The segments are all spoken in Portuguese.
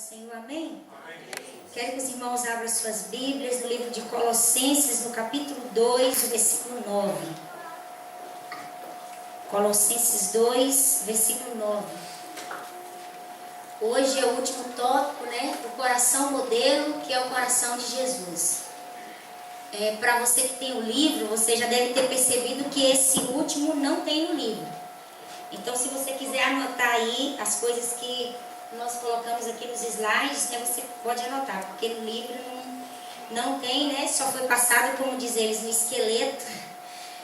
Senhor, amém? Quero que os irmãos abram suas Bíblias no livro de Colossenses, no capítulo 2, versículo 9. Colossenses 2, versículo 9. Hoje é o último tópico, né? O coração modelo, que é o coração de Jesus. Para você que tem o livro, você já deve ter percebido que esse último não tem no livro. Então, se você quiser anotar aí as coisas que nós colocamos aqui nos slides, né, você pode anotar, porque no livro não tem, né? Só foi passado, como diz eles, no esqueleto.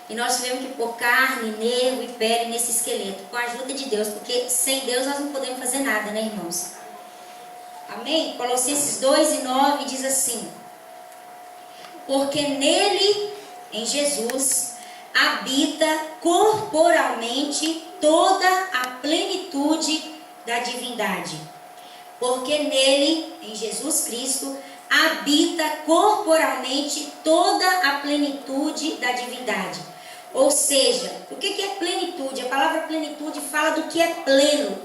E nós tivemos que pôr carne, nervo e pele nesse esqueleto, com a ajuda de Deus, porque sem Deus nós não podemos fazer nada, né, irmãos? Amém? Colossenses 2 e 9 diz assim: porque nele, em Jesus, habita corporalmente toda a plenitude da divindade. Porque nele, em Jesus Cristo, habita corporalmente toda a plenitude da divindade. Ou seja, o que é plenitude? A palavra plenitude fala do que é pleno.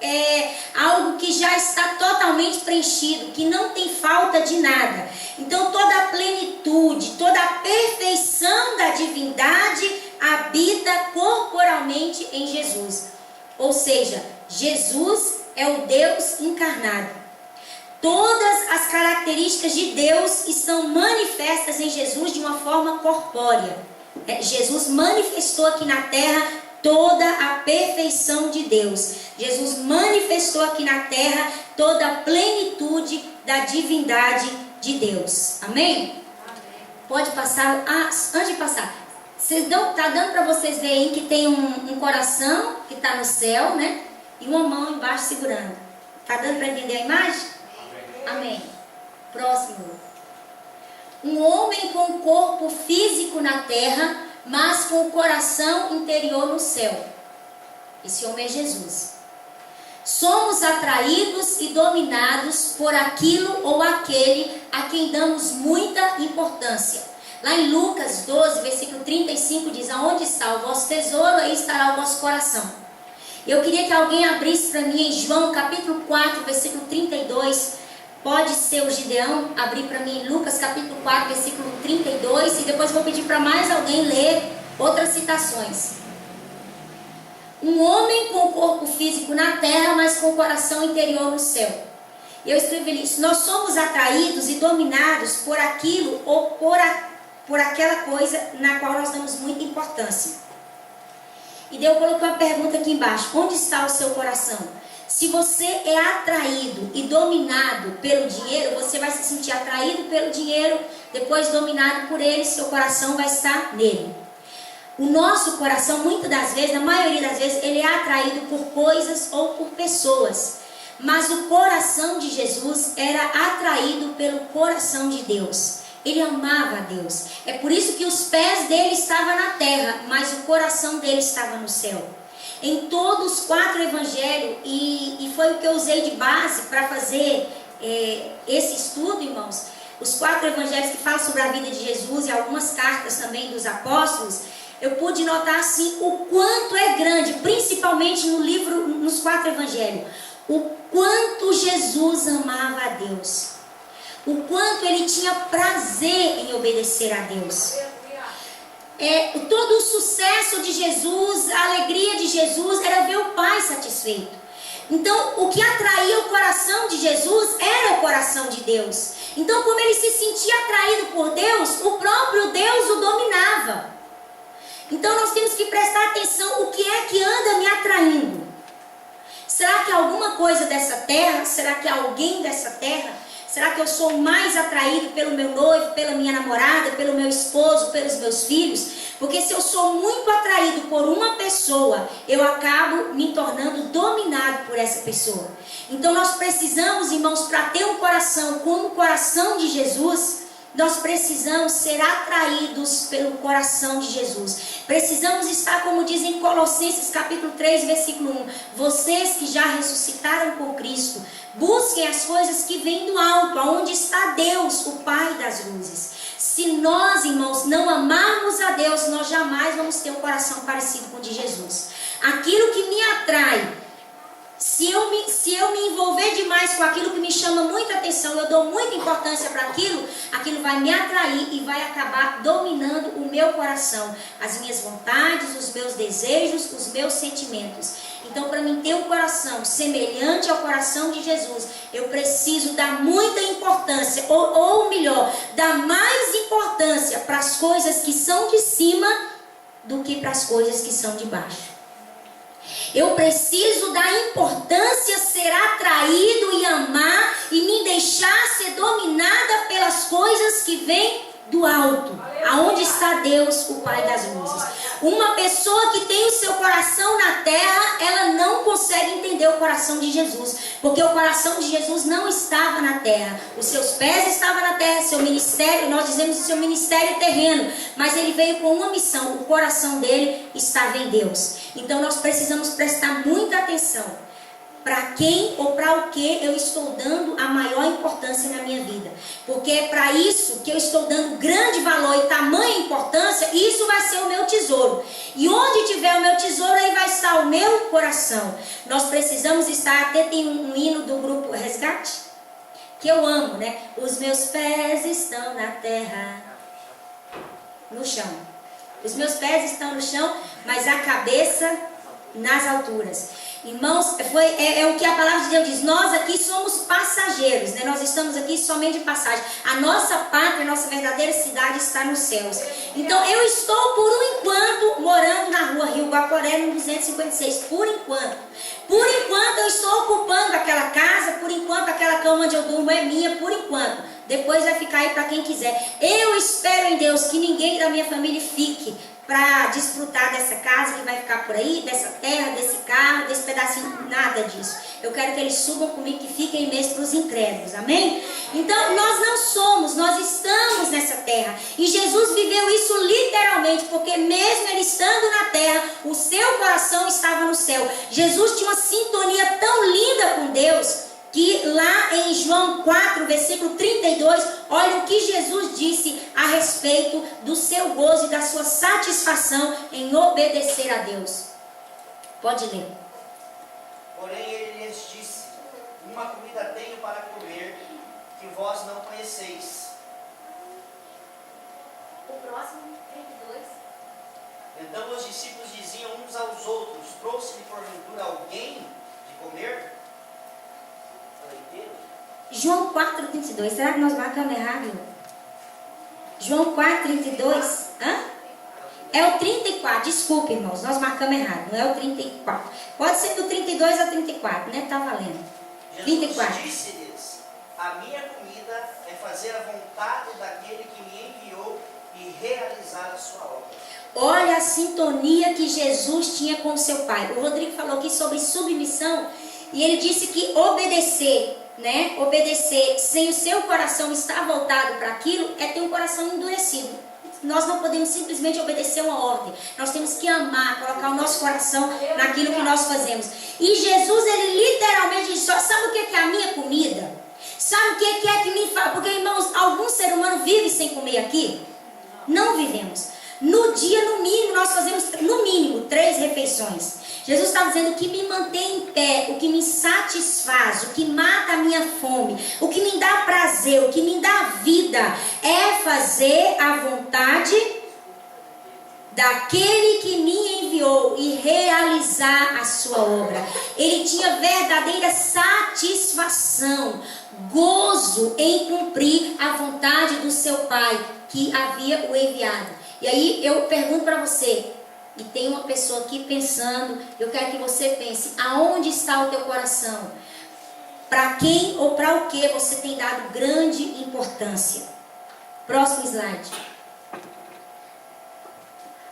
É algo que já está totalmente preenchido, que não tem falta de nada. Então toda a plenitude, toda a perfeição da divindade habita corporalmente em Jesus. Ou seja, Jesus é o Deus encarnado. Todas as características de Deus estão manifestas em Jesus de uma forma corpórea. Jesus manifestou aqui na terra toda a perfeição de Deus. Jesus manifestou aqui na terra toda a plenitude da divindade de Deus. Amém? Pode passar. Antes de passar, tá dando para vocês verem que tem um coração que está no céu, né? E uma mão embaixo segurando. Tá dando para entender a imagem? Amém. Próximo. Um homem com um corpo físico na terra, mas com o coração interior no céu. Esse homem é Jesus. Somos atraídos e dominados por aquilo ou aquele a quem damos muita importância. Lá em Lucas 12, versículo 35 diz: aonde está o vosso tesouro, aí estará o vosso coração. Eu queria que alguém abrisse para mim em João capítulo 4, versículo 32. Pode ser o Gideão abrir para mim em Lucas capítulo 4, versículo 32. E depois vou pedir para mais alguém ler outras citações. Um homem com o corpo físico na terra, mas com o coração interior no céu. Eu escrevi isso. Nós somos atraídos e dominados por aquilo ou por aquela coisa na qual nós damos muita importância. E daí eu coloquei uma pergunta aqui embaixo: onde está o seu coração? Se você é atraído e dominado pelo dinheiro, você vai se sentir atraído pelo dinheiro, depois dominado por ele, seu coração vai estar nele. O nosso coração, muitas das vezes, na maioria das vezes, ele é atraído por coisas ou por pessoas. Mas o coração de Jesus era atraído pelo coração de Deus. Ele amava a Deus. É por isso que os pés dele estavam na terra, mas o coração dele estava no céu. Em todos os 4 evangelhos, e foi o que eu usei de base para fazer esse estudo, irmãos. Os 4 evangelhos que falam sobre a vida de Jesus e algumas cartas também dos apóstolos, eu pude notar assim o quanto é grande, principalmente no livro, nos 4 evangelhos, o quanto Jesus amava a Deus. O quanto ele tinha prazer em obedecer a Deus. Todo o sucesso de Jesus, a alegria de Jesus era ver o Pai satisfeito. Então, o que atraía o coração de Jesus era o coração de Deus. Então, como ele se sentia atraído por Deus, o próprio Deus o dominava. Então, nós temos que prestar atenção: o que é que anda me atraindo? Será que é alguma coisa dessa terra? Será que é alguém dessa terra? Será que eu sou mais atraído pelo meu noivo, pela minha namorada, pelo meu esposo, pelos meus filhos? Porque se eu sou muito atraído por uma pessoa, eu acabo me tornando dominado por essa pessoa. Então nós precisamos, irmãos, para ter um coração como o coração de Jesus, nós precisamos ser atraídos pelo coração de Jesus. Precisamos estar, como diz em Colossenses capítulo 3, versículo 1. Vocês que já ressuscitaram com Cristo, busquem as coisas que vêm do alto, aonde está Deus, o Pai das luzes. Se nós, irmãos, não amarmos a Deus, nós jamais vamos ter um coração parecido com o de Jesus. Aquilo que me atrai, se eu me se eu me envolver demais com aquilo que me chama muita atenção, eu dou muita importância para aquilo, aquilo vai me atrair e vai acabar dominando o meu coração, as minhas vontades, os meus desejos, os meus sentimentos. Então, para mim ter um coração semelhante ao coração de Jesus, eu preciso dar muita importância, ou melhor, dar mais importância para as coisas que são de cima do que para as coisas que são de baixo. Eu preciso dar importância, ser atraído e amar e me deixar ser dominada pelas coisas que vêm do alto, aonde está Deus, o Pai das luzes. Uma pessoa que tem o seu coração na terra, ela não consegue entender o coração de Jesus, porque o coração de Jesus não estava na terra. Os seus pés estavam na terra, seu ministério, nós dizemos o seu ministério terreno, mas ele veio com uma missão, o coração dele estava em Deus. Então nós precisamos prestar muita atenção. Para quem ou para o que eu estou dando a maior importância na minha vida. Porque é para isso que eu estou dando grande valor e tamanha importância, isso vai ser o meu tesouro. E onde tiver o meu tesouro, aí vai estar o meu coração. Nós precisamos estar, até tem um hino do grupo Resgate, que eu amo, né? Os meus pés estão na terra, no chão. Os meus pés estão no chão, mas a cabeça nas alturas. Irmãos, é o que a palavra de Deus diz. Nós aqui somos passageiros, né? Nós estamos aqui somente de passagem. A nossa pátria, a nossa verdadeira cidade está nos céus. Então eu estou por um enquanto morando na rua Rio Guaporé, no 256. Por enquanto. Por enquanto eu estou ocupando aquela casa. Por enquanto aquela cama onde eu durmo é minha. Por enquanto. Depois vai ficar aí para quem quiser. Eu espero em Deus que ninguém da minha família fique para desfrutar dessa casa que vai ficar por aí, dessa terra, desse carro, desse pedacinho, nada disso. Eu quero que eles subam comigo, que fiquem mesmo para os incrédulos, amém? Então, nós não somos, nós estamos nessa terra. E Jesus viveu isso literalmente, porque mesmo ele estando na terra, o seu coração estava no céu. Jesus tinha uma sintonia tão linda com Deus, que lá em João 4, versículo 32, olha o que Jesus disse a respeito do seu gozo e da sua satisfação em obedecer a Deus. Pode ler. Porém ele lhes disse: uma comida tenho para comer, que vós não conheceis. O próximo, 32. Então os discípulos diziam uns aos outros: trouxe-lhe porventura alguém de comer? João 4, 32. Será que nós marcamos errado? João 4, 32. Hã? É o 34. Desculpa, irmãos. Nós marcamos errado. Não é o 34. Pode ser do 32 ao 34, né? Tá valendo. 34. Jesus disse-lhes: a minha comida é fazer a vontade daquele que me enviou e realizar a sua obra. Olha a sintonia que Jesus tinha com o seu Pai. O Rodrigo falou aqui sobre submissão. E ele disse que obedecer, né? Obedecer sem o seu coração estar voltado para aquilo é ter um coração endurecido. Nós não podemos simplesmente obedecer uma ordem. Nós temos que amar, colocar o nosso coração naquilo que nós fazemos. E Jesus, ele literalmente disse: sabe o que é a minha comida? Sabe o que é que me fala? Porque, irmãos, algum ser humano vive sem comer aqui? Não vivemos. No dia, no mínimo, nós fazemos, no mínimo, 3 refeições. Jesus está dizendo: o que me mantém em pé, o que me satisfaz, o que mata a minha fome, o que me dá prazer, o que me dá vida, é fazer a vontade daquele que me enviou e realizar a sua obra. Ele tinha verdadeira satisfação, gozo em cumprir a vontade do seu Pai, que havia o enviado. E aí eu pergunto para você, e tem uma pessoa aqui pensando, eu quero que você pense: aonde está o teu coração? Para quem ou para o que você tem dado grande importância? Próximo slide.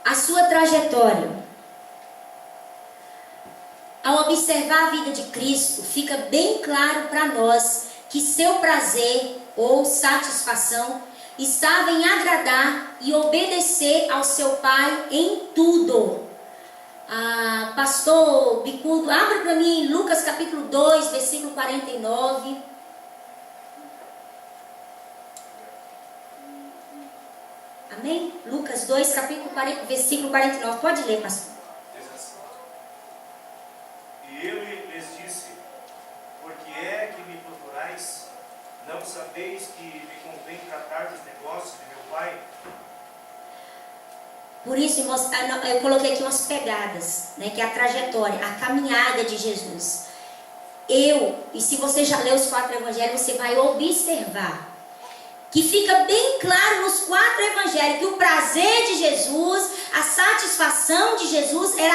A sua trajetória. Ao observar a vida de Cristo, fica bem claro para nós que seu prazer ou satisfação estava em agradar e obedecer ao seu Pai em tudo. Pastor Bicudo, abre para mim Lucas capítulo 2, versículo 49. Amém? Lucas 2, capítulo 40, versículo 49. Pode ler, pastor. E ele lhes disse: Por que é que me procurais? Não sabeis que me convém tratar dos negócios de meu Pai? Por isso, irmãos, eu coloquei aqui umas pegadas, né, que é a trajetória, a caminhada de Jesus. E se você já leu os 4 evangelhos, você vai observar que fica bem claro nos 4 evangelhos que o prazer de Jesus, a satisfação de Jesus era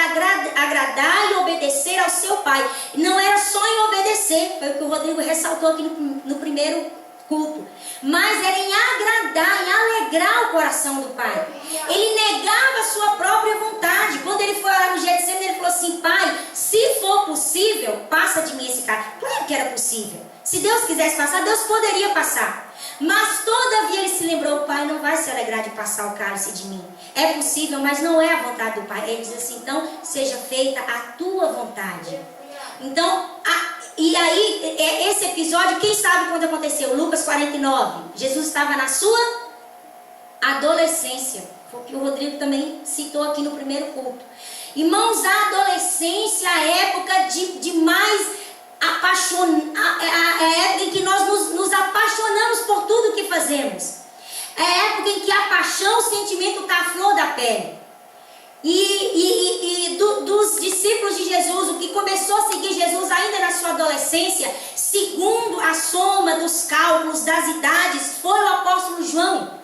agradar e obedecer ao seu Pai. Não era só em obedecer, foi o que o Rodrigo ressaltou aqui no primeiro culto, mas era em agradar, em alegrar o coração do Pai. Ele negava a sua própria vontade. Quando ele foi orar no Getsemane, ele falou assim: Pai, se for possível, passa de mim esse cálice. Claro que era possível. Se Deus quisesse passar, Deus poderia passar. Mas todavia ele se lembrou: o Pai não vai se alegrar de passar o cálice de mim. É possível, mas não é a vontade do Pai. Ele diz assim: então seja feita a tua vontade. Então, e aí, esse episódio, quem sabe quando aconteceu? Lucas 49. Jesus estava na sua adolescência. Foi o que o Rodrigo também citou aqui no primeiro culto. Irmãos, a adolescência, a época de mais apaixonar, a época em que nós nos apaixonamos por tudo que fazemos. É a época em que a paixão, o sentimento está à flor da pele. Dos discípulos de Jesus, o que começou a seguir Jesus ainda na sua adolescência, segundo a soma dos cálculos das idades, foi o apóstolo João.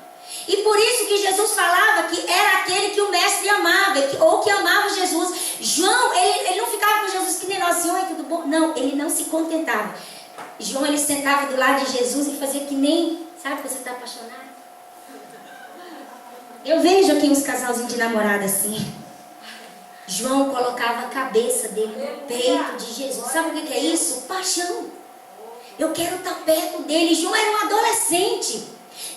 E por isso que Jesus falava que era aquele que o mestre amava, ou que amava Jesus. João, ele não ficava com Jesus que nem nós, assim: oi, tudo bom? Não, ele não se contentava. João, ele sentava do lado de Jesus e fazia que nem, sabe quando você está apaixonado? Eu vejo aqui uns casalzinhos de namorada assim. João colocava a cabeça dele no peito de Jesus. Sabe o que é isso? Paixão. Eu quero estar perto dele. João era um adolescente.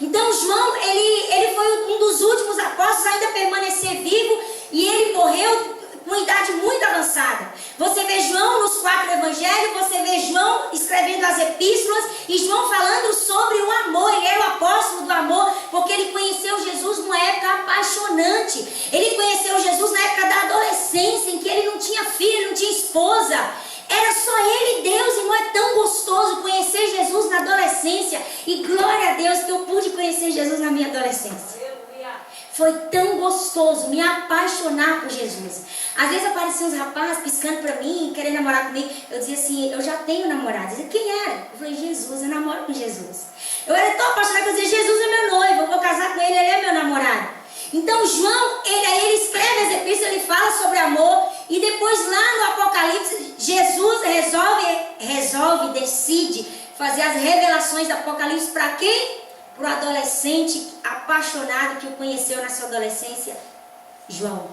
Então João, ele foi um dos últimos apóstolos a ainda permanecer vivo. E ele morreu com idade muito avançada. Você vê João nos 4 evangelhos, você vê João escrevendo as epístolas e João falando sobre o amor. Ele era o apóstolo do amor, porque ele conheceu Jesus numa época apaixonante. Ele conheceu Jesus na época da adolescência, em que ele não tinha filho, não tinha esposa. Era só ele e Deus, irmão. É tão gostoso conhecer Jesus na adolescência. E glória a Deus que eu pude conhecer Jesus na minha adolescência. Foi tão gostoso me apaixonar por Jesus. Às vezes apareciam uns rapazes piscando pra mim, querendo namorar comigo. Eu dizia assim: eu já tenho namorado. Eu dizia: quem era? Eu falei: Jesus, eu namoro com Jesus. Eu era tão apaixonada que eu dizia: Jesus é meu noivo, eu vou casar com ele, ele é meu namorado. Então João, ele escreve as epístolas, ele fala sobre amor. E depois lá no Apocalipse, Jesus decide fazer as revelações do Apocalipse para quem? Para o adolescente apaixonado que o conheceu na sua adolescência, João.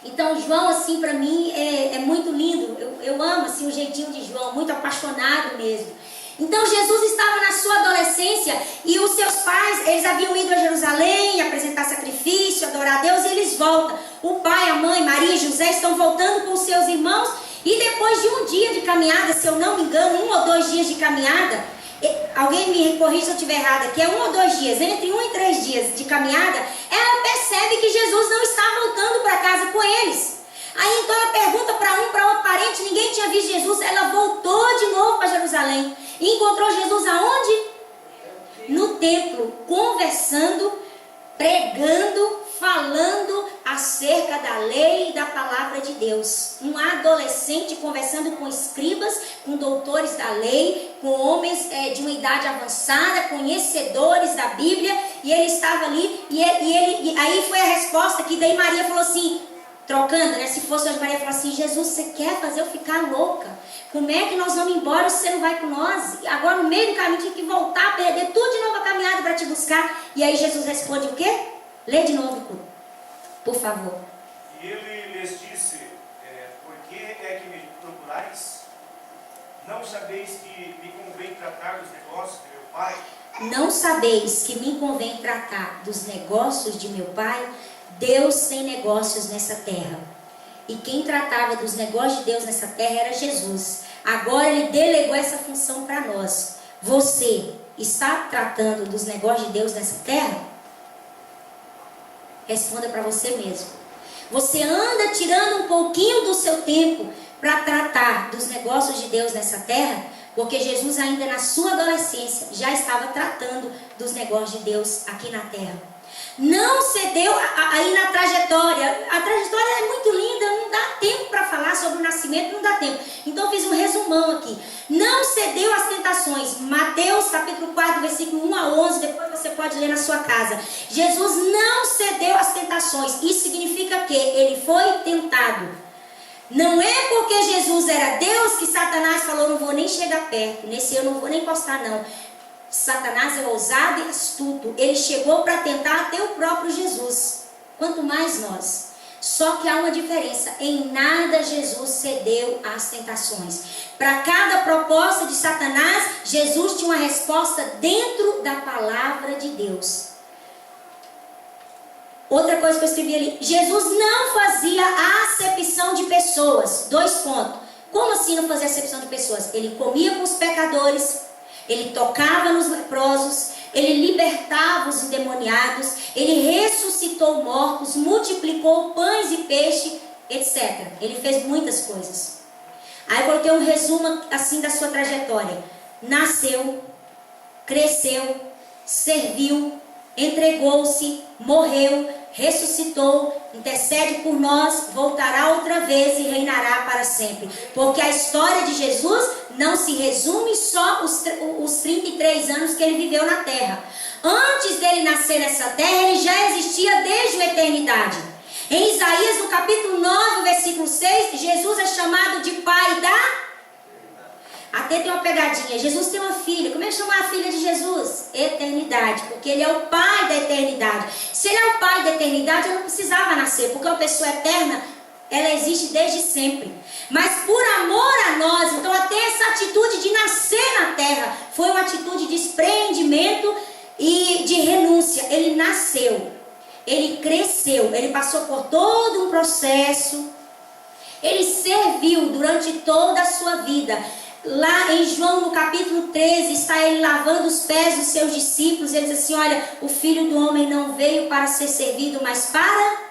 Então João, assim, para mim é muito lindo. Eu amo assim o jeitinho de João, muito apaixonado mesmo. Então Jesus estava na sua adolescência e os seus pais, eles haviam ido a Jerusalém apresentar sacrifício, adorar a Deus, e eles voltam. O pai, a mãe, Maria e José estão voltando com os seus irmãos, e depois de um dia de caminhada, se eu não me engano, 1 ou 2 dias de caminhada, alguém me corrige se eu estiver errada, que é 1 ou 2 dias, entre 1 e 3 dias de caminhada, ela percebe que Jesus não está voltando para casa com eles. Aí então ela pergunta para outro parente, ninguém tinha visto Jesus. Ela voltou de novo para Jerusalém e encontrou Jesus aonde? No templo, conversando, pregando, falando acerca da lei e da palavra de Deus. Um adolescente conversando com escribas, com doutores da lei, com homens de uma idade avançada, conhecedores da Bíblia, e ele estava ali, e aí foi a resposta que daí Maria falou assim, trocando, né? Se fosse hoje, Maria falou assim: Jesus, você quer fazer eu ficar louca? Como é que nós vamos embora se você não vai com nós? Agora no meio do caminho tinha que voltar, perder tudo de novo a caminhada para te buscar. E aí Jesus responde o quê? Lê de novo, por favor. E ele lhes disse: por que é que me procurais? Não sabeis que me convém tratar dos negócios de meu Pai? Não sabeis que me convém tratar dos negócios de meu Pai? Deus tem negócios nessa terra. E quem tratava dos negócios de Deus nessa terra era Jesus. Agora ele delegou essa função para nós. Você está tratando dos negócios de Deus nessa terra? Responda para você mesmo. Você anda tirando um pouquinho do seu tempo para tratar dos negócios de Deus nessa terra, porque Jesus ainda na sua adolescência já estava tratando dos negócios de Deus aqui na terra. Não cedeu aí na trajetória. A trajetória é muito linda, não dá tempo para falar sobre o nascimento, não dá tempo. Então eu fiz um resumão aqui. Não cedeu às tentações. Mateus capítulo 4, versículo 1 a 11, depois você pode ler na sua casa. Jesus não cedeu às tentações. Isso significa que ele foi tentado. Não é porque Jesus era Deus que Satanás falou, não vou nem chegar perto, nesse eu não vou nem encostar não. Satanás é ousado e astuto. Ele chegou para tentar até o próprio Jesus. Quanto mais nós. Só que há uma diferença. Em nada Jesus cedeu às tentações. Para cada proposta de Satanás, Jesus tinha uma resposta dentro da palavra de Deus. Outra coisa que eu escrevi ali. Jesus não fazia acepção de pessoas. 2 pontos. Como assim não fazia acepção de pessoas? Ele comia com os pecadores. Ele tocava nos leprosos, ele libertava os endemoniados, ele ressuscitou mortos, multiplicou pães e peixe, etc. Ele fez muitas coisas. Aí eu coloquei um resumo assim da sua trajetória. Nasceu, cresceu, serviu, entregou-se, morreu, ressuscitou, intercede por nós, voltará outra vez e reinará para sempre. Porque a história de Jesus não se resume só os 33 anos que ele viveu na terra. Antes dele nascer nessa terra, ele já existia desde a eternidade. Em Isaías, no capítulo 9, versículo 6, Jesus é chamado de pai da... Até tem uma pegadinha. Jesus tem uma filha. Como é que chama a filha de Jesus? Eternidade. Porque ele é o pai da eternidade. Se ele é o pai da eternidade, ele não precisava nascer. Porque uma pessoa eterna, ela existe desde sempre. Mas por amor a nós, então até essa atitude de nascer na terra foi uma atitude de desprendimento e de renúncia. Ele nasceu. Ele cresceu. Ele passou por todo um processo. Ele serviu durante toda a sua vida. Lá em João, no capítulo 13, está ele lavando os pés dos seus discípulos. Ele diz assim, olha, o Filho do Homem não veio para ser servido, mas para...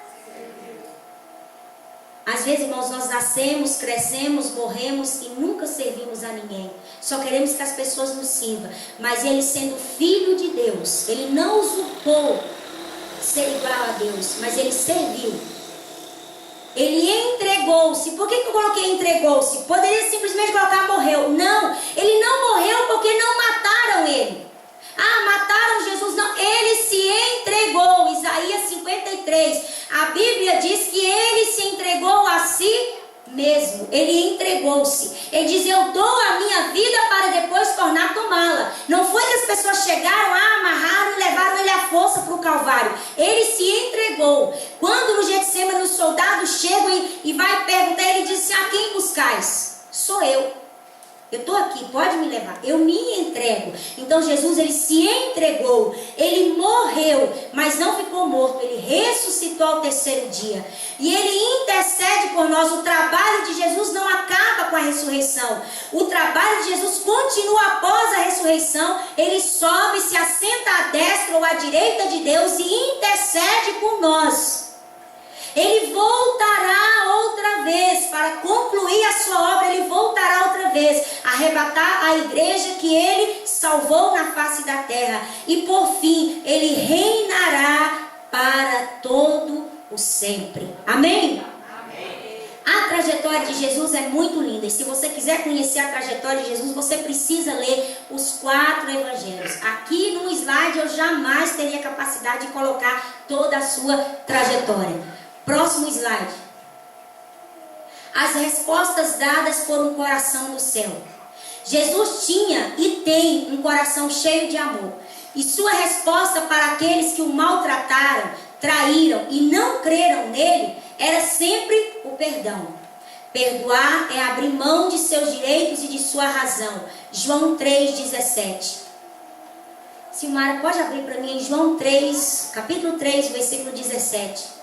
Às vezes, irmãos, nós nascemos, crescemos, morremos e nunca servimos a ninguém. Só queremos que as pessoas nos sirvam. Mas ele sendo Filho de Deus, ele não usurpou ser igual a Deus, mas ele serviu. Ele entregou-se. Por que eu coloquei entregou-se? Poderia simplesmente colocar morreu. Não, ele não morreu porque não mataram ele. Ah, mataram Jesus. Não, ele se entregou. Isaías 53. A Bíblia diz que ele se entregou a si mesmo. Ele entregou-se. Ele diz, eu dou a minha vida para depois tornar tomá-la. Não foi que as pessoas chegaram, amarraram e levaram ele à força para o Calvário. Ele se entregou. Quando no Getsêmani os soldados chegam e vai perguntar, ele disse, a quem buscais? Sou eu. Eu estou aqui, pode me levar. Eu me entrego. Então Jesus, ele se entregou. Ele morreu, mas não ficou morto. Ele ressuscitou ao 3º dia. E ele intercede por nós. O trabalho de Jesus não acaba com a ressurreição. O trabalho de Jesus continua após a ressurreição. Ele sobe, se assenta à destra ou à direita de Deus e intercede por nós. Ele voltará outra vez para concluir a sua obra. Ele voltará outra vez, arrebatar a igreja que ele salvou na face da terra. E por fim, ele reinará para todo o sempre. Amém? Amém. A trajetória de Jesus é muito linda. E se você quiser conhecer a trajetória de Jesus, você precisa ler os 4 evangelhos. Aqui no slide eu jamais teria capacidade de colocar toda a sua trajetória. Próximo slide. As respostas dadas por um coração do céu. Jesus tinha e tem um coração cheio de amor. E sua resposta para aqueles que o maltrataram, traíram e não creram nele, era sempre o perdão. Perdoar é abrir mão de seus direitos e de sua razão. João 3,17. Silmara, pode abrir para mim em João 3, capítulo 3, versículo 17.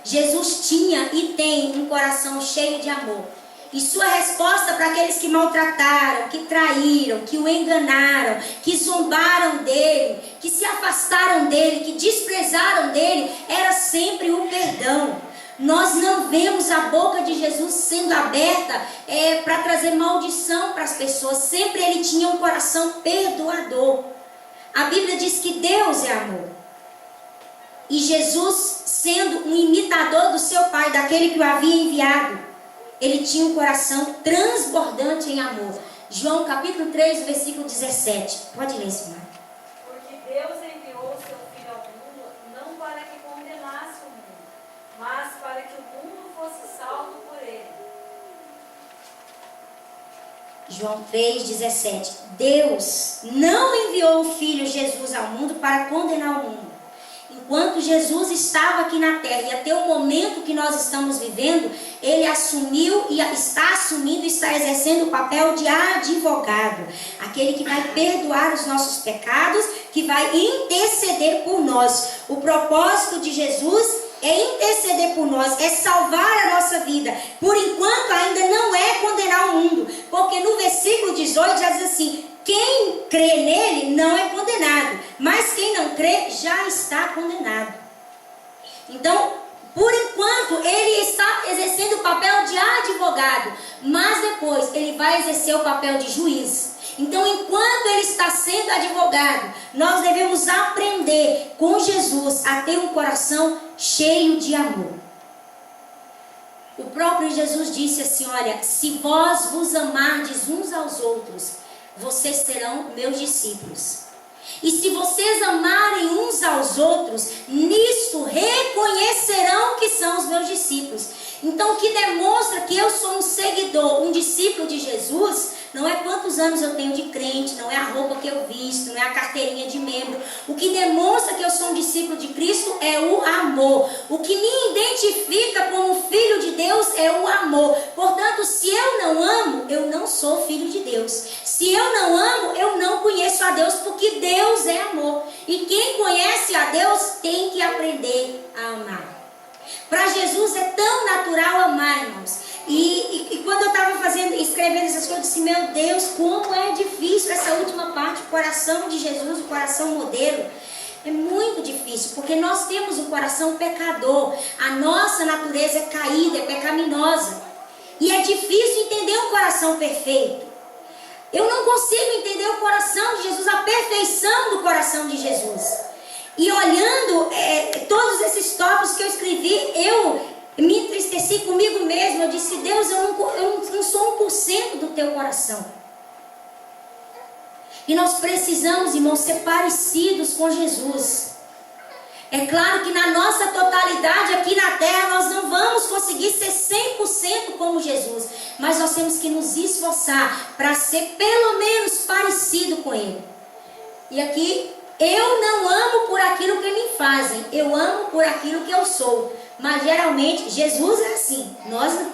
Jesus tinha e tem um coração cheio de amor. E sua resposta para aqueles que maltrataram, que traíram, que o enganaram, que zombaram dele, que se afastaram dele, que desprezaram dele, era sempre o perdão. Nós não vemos a boca de Jesus sendo aberta para trazer maldição para as pessoas. Sempre ele tinha um coração perdoador. A Bíblia diz que Deus é amor. E Jesus, sendo um imitador do seu Pai, daquele que o havia enviado, ele tinha um coração transbordante em amor. João capítulo 3, versículo 17. Pode ler, Silmar. Porque Deus enviou o seu Filho ao mundo, não para que condenasse o mundo, mas para que o mundo fosse salvo por ele. João 3, 17. Deus não enviou o Filho Jesus ao mundo para condenar o mundo. Enquanto Jesus estava aqui na terra e até o momento que nós estamos vivendo, ele assumiu e está assumindo e está exercendo o papel de advogado. Aquele que vai perdoar os nossos pecados, que vai interceder por nós. O propósito de Jesus é interceder por nós, é salvar a nossa vida. Por enquanto ainda não é condenar o mundo, porque no versículo 18 já diz assim: quem crê nele não é condenado, mas quem não crê já está condenado. Então, por enquanto, ele está exercendo o papel de advogado, mas depois ele vai exercer o papel de juiz. Então, enquanto ele está sendo advogado, nós devemos aprender com Jesus a ter um coração cheio de amor. O próprio Jesus disse assim: olha, se vós vos amardes uns aos outros, vocês serão meus discípulos. E se vocês amarem uns aos outros, nisto reconhecerão que são os meus discípulos. Então, o que demonstra que eu sou um seguidor, um discípulo de Jesus, não é quantos anos eu tenho de crente, não é a roupa que eu visto, não é a carteirinha de membro. O que demonstra que eu sou um discípulo de Cristo é o amor. O que me identifica como filho de Deus é o amor. Portanto, se eu não amo, eu não sou filho de Deus. Se eu não amo, eu não conheço a Deus, porque Deus é amor. E quem conhece a Deus tem que aprender a amar. Para Jesus é tão natural amar, irmãos. E quando eu estava escrevendo essas coisas, eu disse: meu Deus, como é difícil essa última parte, o coração de Jesus, o coração modelo. É muito difícil, porque nós temos um coração pecador. A nossa natureza é caída, é pecaminosa. E é difícil entender um coração perfeito. Eu não consigo entender o coração de Jesus, a perfeição do coração de Jesus. E olhando todos esses tópicos que eu escrevi, eu me entristeci comigo mesmo. Eu disse: Deus, eu não sou 1% do teu coração. E nós precisamos, irmãos, ser parecidos com Jesus. É claro que na nossa totalidade aqui na terra nós não vamos conseguir ser 100% como Jesus, mas nós temos que nos esforçar para ser pelo menos parecido com Ele. E aqui, eu não amo por aquilo que me fazem, eu amo por aquilo que eu sou. Mas geralmente Jesus é assim, nós não.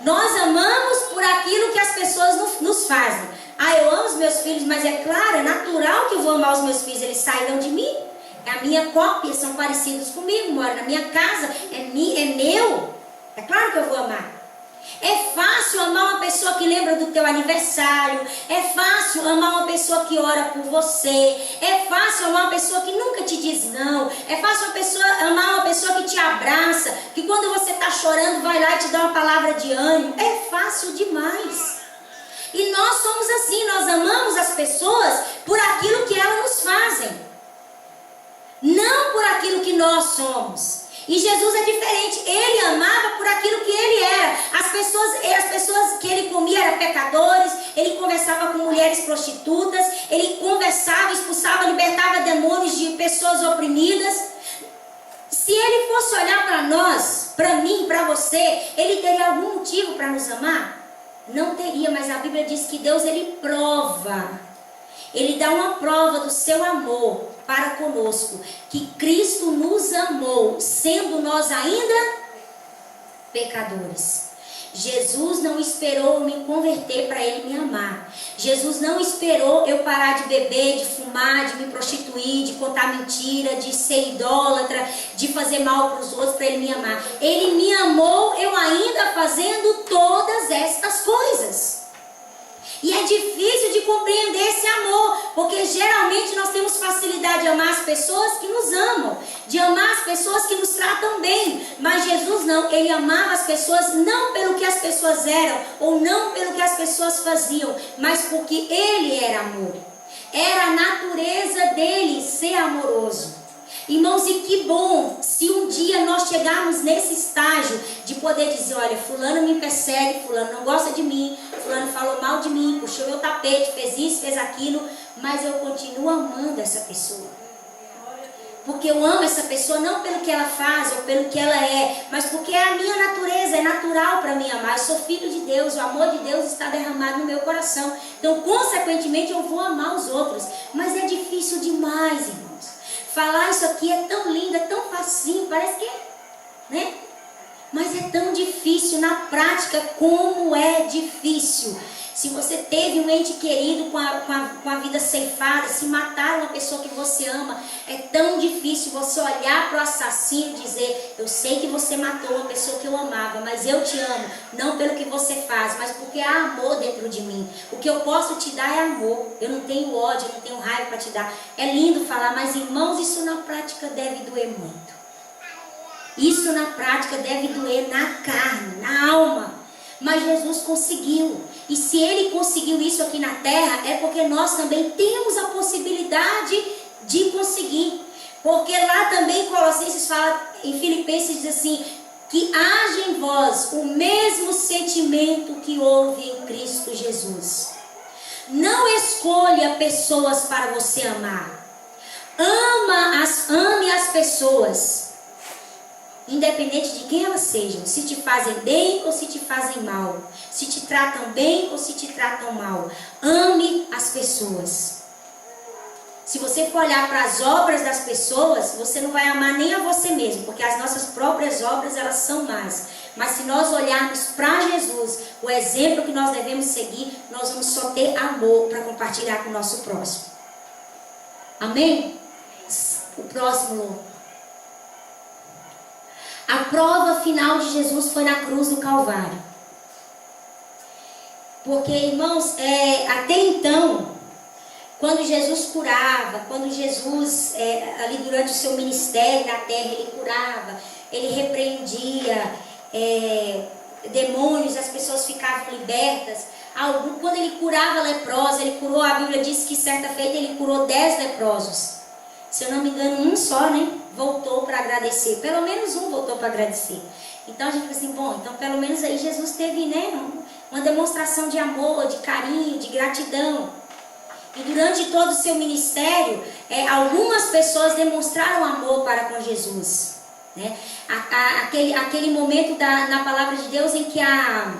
Nós amamos por aquilo que as pessoas nos fazem. Eu amo os meus filhos, mas é claro, é natural que eu vou amar os meus filhos, eles saíram de mim. É a minha cópia, são parecidos comigo, moram na minha casa, é meu. É claro que eu vou amar. É fácil amar uma pessoa que lembra do teu aniversário. É fácil amar uma pessoa que ora por você. É fácil amar uma pessoa que nunca te diz não. É fácil amar uma pessoa que te abraça, que quando você está chorando vai lá e te dá uma palavra de ânimo. É fácil demais. E nós somos assim, nós amamos as pessoas por aquilo que elas nos fazem, não por aquilo que nós somos. E Jesus é diferente, ele amava por aquilo que ele era. As pessoas que ele comia eram pecadores, ele conversava com mulheres prostitutas, ele conversava, expulsava, libertava demônios de pessoas oprimidas. Se ele fosse olhar para nós, para mim, para você, ele teria algum motivo para nos amar? Não teria, mas a Bíblia diz que Deus, ele prova. Ele dá uma prova do seu amor para conosco, que Cristo nos amou, sendo nós ainda pecadores. Jesus não esperou eu me converter para ele me amar. Jesus não esperou eu parar de beber, de fumar, de me prostituir, de contar mentira, de ser idólatra, de fazer mal para os outros para ele me amar. Ele me amou eu ainda fazendo todas estas coisas. E é difícil de compreender esse amor, porque geralmente nós temos facilidade de amar as pessoas que nos amam, de amar as pessoas que nos tratam bem. Mas Jesus não, ele amava as pessoas não pelo que as pessoas eram, ou não pelo que as pessoas faziam, mas porque ele era amor. Era a natureza dele ser amoroso. Irmãos, e que bom se um dia nós chegarmos nesse estágio de poder dizer, olha, fulano me persegue, fulano não gosta de mim, fulano falou mal de mim, puxou meu tapete, fez isso, fez aquilo, mas eu continuo amando essa pessoa. Porque eu amo essa pessoa não pelo que ela faz ou pelo que ela é, mas porque é a minha natureza, é natural para mim amar. Eu sou filho de Deus, o amor de Deus está derramado no meu coração. Então, consequentemente, eu vou amar os outros. Mas é difícil demais, irmãos. Falar isso aqui é tão lindo, é tão facinho, parece que é, né? Mas é tão difícil na prática, como é difícil. Se você teve um ente querido com a vida ceifada, se matar uma pessoa que você ama, é tão difícil você olhar para o assassino e dizer, eu sei que você matou uma pessoa que eu amava, mas eu te amo, não pelo que você faz, mas porque há amor dentro de mim. O que eu posso te dar é amor, eu não tenho ódio, eu não tenho raiva para te dar. É lindo falar, mas irmãos, isso na prática deve doer muito. Isso na prática deve doer na carne, na alma. Mas Jesus conseguiu. E se ele conseguiu isso aqui na terra, é porque nós também temos a possibilidade de conseguir. Porque lá também Colossenses fala, em Filipenses diz assim, que haja em vós o mesmo sentimento que houve em Cristo Jesus. Não escolha pessoas para você amar. Ame as pessoas. Independente de quem elas sejam, se te fazem bem ou se te fazem mal, se te tratam bem ou se te tratam mal, ame as pessoas. Se você for olhar para as obras das pessoas, você não vai amar nem a você mesmo, porque as nossas próprias obras, elas são más. Mas se nós olharmos para Jesus, o exemplo que nós devemos seguir, nós vamos só ter amor para compartilhar com o nosso próximo. Amém? O próximo. A prova final de Jesus foi na cruz do Calvário. Porque, irmãos, até então, quando Jesus curava, quando Jesus, ali durante o seu ministério na terra, ele curava, ele repreendia demônios, as pessoas ficavam libertas. Quando ele curava leprosos, ele curou, a Bíblia diz que certa feita ele curou 10 leprosos. Se eu não me engano, um só, né? Voltou para agradecer. Pelo menos um voltou para agradecer. Então a gente fica assim, bom, então pelo menos aí Jesus teve, né, uma demonstração de amor, de carinho, de gratidão. E durante todo o seu ministério, algumas pessoas demonstraram amor para com Jesus. Né? Aquele momento na palavra de Deus em que a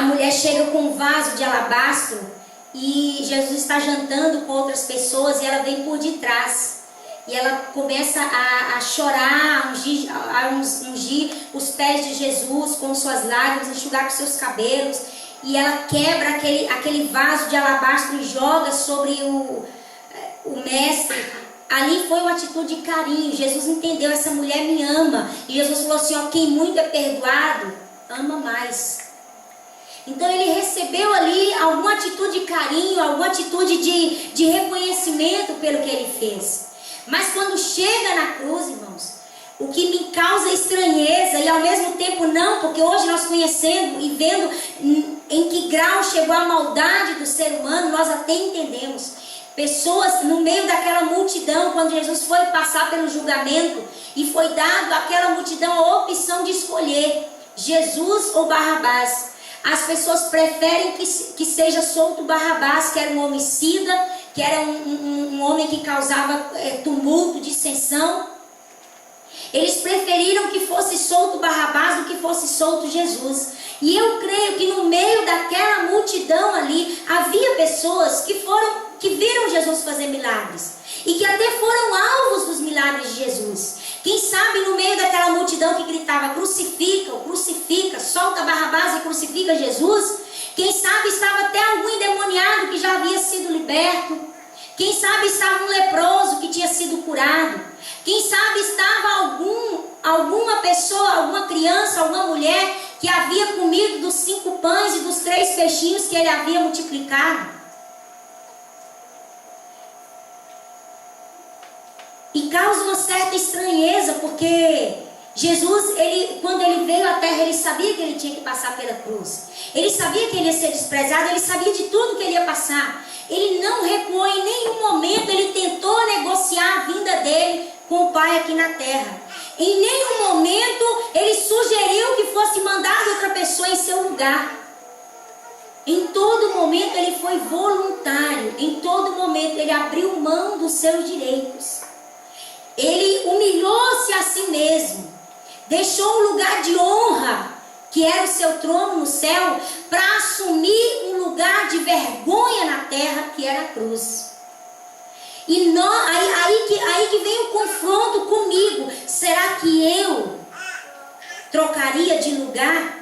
mulher chega com um vaso de alabastro e Jesus está jantando com outras pessoas e ela vem por detrás. E ela começa a chorar, a ungir os pés de Jesus com suas lágrimas, enxugar com seus cabelos. E ela quebra aquele vaso de alabastro e joga sobre o mestre. Ali foi uma atitude de carinho. Jesus entendeu, essa mulher me ama. E Jesus falou assim, ó, quem muito é perdoado, ama mais. Então ele recebeu ali alguma atitude de carinho, alguma atitude de reconhecimento pelo que ele fez. Mas quando chega na cruz, irmãos, o que me causa estranheza e ao mesmo tempo não, porque hoje nós conhecendo e vendo em que grau chegou a maldade do ser humano, nós até entendemos. Pessoas no meio daquela multidão, quando Jesus foi passar pelo julgamento e foi dado àquela multidão a opção de escolher Jesus ou Barrabás. As pessoas preferem que seja solto Barrabás, que era um homicida, que era um homem que causava tumulto, dissensão. Eles preferiram que fosse solto Barrabás do que fosse solto Jesus. E eu creio que no meio daquela multidão ali, havia pessoas que viram Jesus fazer milagres. E que até foram alvos dos milagres de Jesus. Quem sabe no meio daquela multidão que gritava, crucifica, solta Barrabás e crucifica Jesus. Quem sabe estava até algum endemoniado que já havia sido liberto. Quem sabe estava um leproso que tinha sido curado. Quem sabe estava alguma pessoa, alguma criança, alguma mulher que que havia comido dos 5 pães e dos 3 peixinhos que ele havia multiplicado. E causa uma certa estranheza, porque Jesus, quando ele veio à terra, ele sabia que ele tinha que passar pela cruz. Ele sabia que ele ia ser desprezado, ele sabia de tudo que ele ia passar. Ele não recuou em nenhum momento, ele tentou negociar a vinda dele com o Pai aqui na terra. Em nenhum momento ele sugeriu que fosse mandado outra pessoa em seu lugar. Em todo momento ele foi voluntário, em todo momento ele abriu mão dos seus direitos. Ele humilhou-se a si mesmo, deixou um lugar de honra, que era o seu trono no céu, para assumir um lugar de vergonha na terra, que era a cruz. E aí que vem o confronto comigo. Será que eu trocaria de lugar?